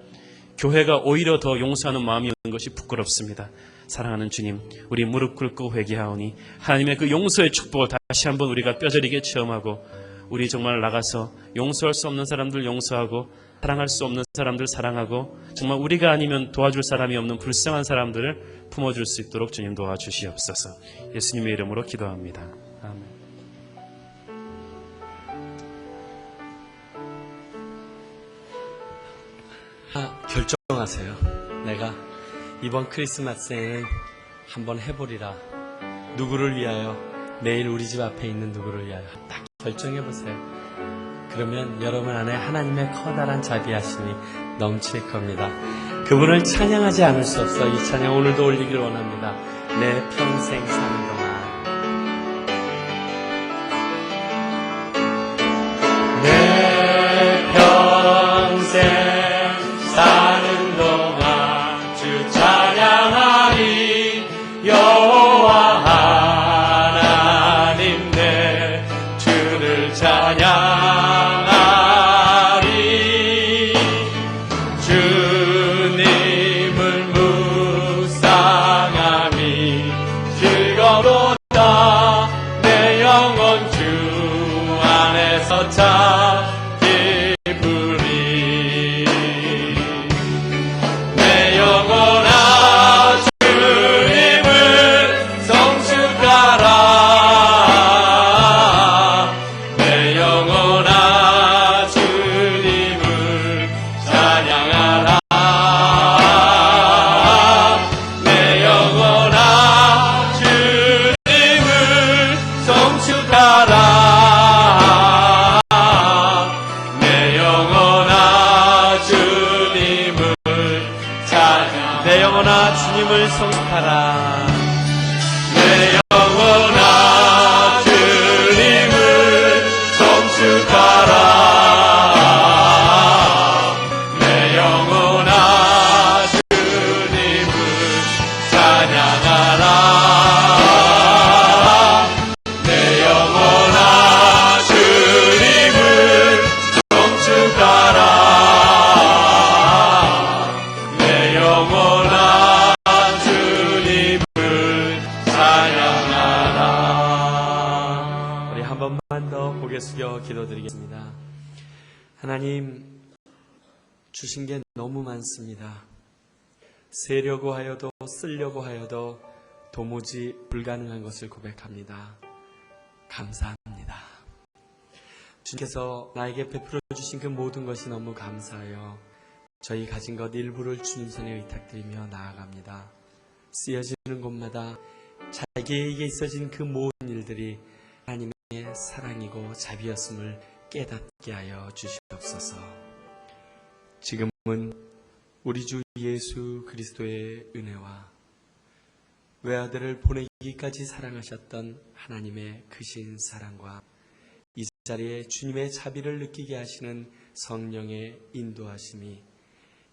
교회가 오히려 더 용서하는 마음이 있는 것이 부끄럽습니다. 사랑하는 주님, 우리 무릎 꿇고 회개하오니 하나님의 그 용서의 축복을 다시 한번 우리가 뼈저리게 체험하고 우리 정말 나가서 용서할 수 없는 사람들 용서하고 사랑할 수 없는 사람들 사랑하고 정말 우리가 아니면 도와줄 사람이 없는 불쌍한 사람들을 품어줄 수 있도록 주님 도와주시옵소서. 예수님의 이름으로 기도합니다. 아멘. 결정하세요. 내가 이번 크리스마스에는 한번 해보리라. 누구를 위하여? 매일 우리 집 앞에 있는 누구를 위하여? 딱 결정해보세요. 그러면 여러분 안에 하나님의 커다란 자비하심이 넘칠 겁니다. 그분을 찬양하지 않을 수 없어. 이 찬양 오늘도 올리길 원합니다. 내 평생 사는 동안 내 평생 사는 동안 주 찬양하리. 여호와 하나님 내 주를 찬양하리. 주님을 묵상하니 즐거워 주님을 송축하라. 내 영혼아 주님을 송축하라. 내 영혼아 주님을 찬양하라. 내 영혼아 주님을 송축하라. 내 영혼아 주님을 찬양하라. 우리 한 번만 더 고개 숙여 기도드리겠습니다. 하나님, 주신 게 너무 많습니다. 세려고 하여도 쓰려고 하여도 도무지 불가능한 것을 고백합니다. 감사합니다. 주님께서 나에게 베풀어 주신 그 모든 것이 너무 감사해요. 저희 가진 것 일부를 주님 손에 의탁드리며 나아갑니다. 쓰여지는 곳마다 자기에게 있어진 그 모든 일들이 하나님의 사랑이고 자비였음을 깨닫게 하여 주시옵소서. 지금은 우리 주 예수 그리스도의 은혜와 외아들을 보내기까지 사랑하셨던 하나님의 크신 사랑과 이 자리에 주님의 자비를 느끼게 하시는 성령의 인도하심이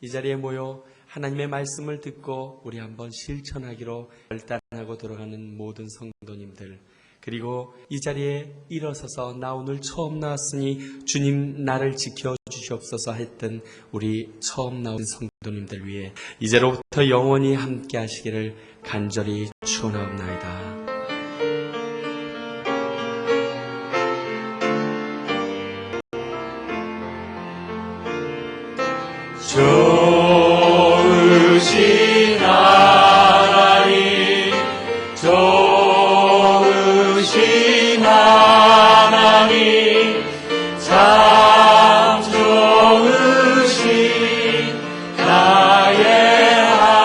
이 자리에 모여 하나님의 말씀을 듣고 우리 한번 실천하기로 결단하고 돌아가는 모든 성도님들, 그리고 이 자리에 일어서서 나 오늘 처음 나왔으니 주님 나를 지켜주시옵소서 했던 우리 처음 나온 성도님들 위해 이제로부터 영원히 함께 하시기를 간절히 축원하옵나이다. 좋으신 하나님, 좋으신 하나님, 참 좋으신 나의 하나님.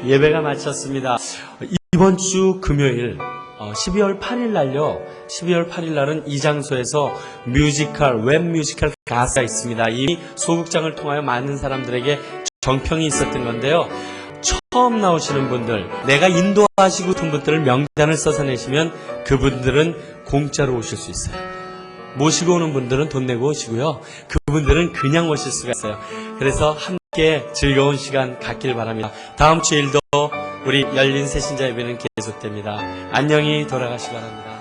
예배가 마쳤습니다. 이번 주 금요일 12월 8일 날요. 12월 8일 날은 이 장소에서 뮤지컬, 웹 뮤지컬 가사가 있습니다. 이미 소극장을 통하여 많은 사람들에게 정평이 있었던 건데요. 처음 나오시는 분들, 내가 인도하시고 싶은 분들을 명단을 써서 내시면 그분들은 공짜로 오실 수 있어요. 모시고 오는 분들은 돈 내고 오시고요. 그분들은 그냥 오실 수가 있어요. 그래서 함께 즐거운 시간 갖길 바랍니다. 다음 주일도 우리 열린 새신자 예배는 계속됩니다. 안녕히 돌아가시기 바랍니다.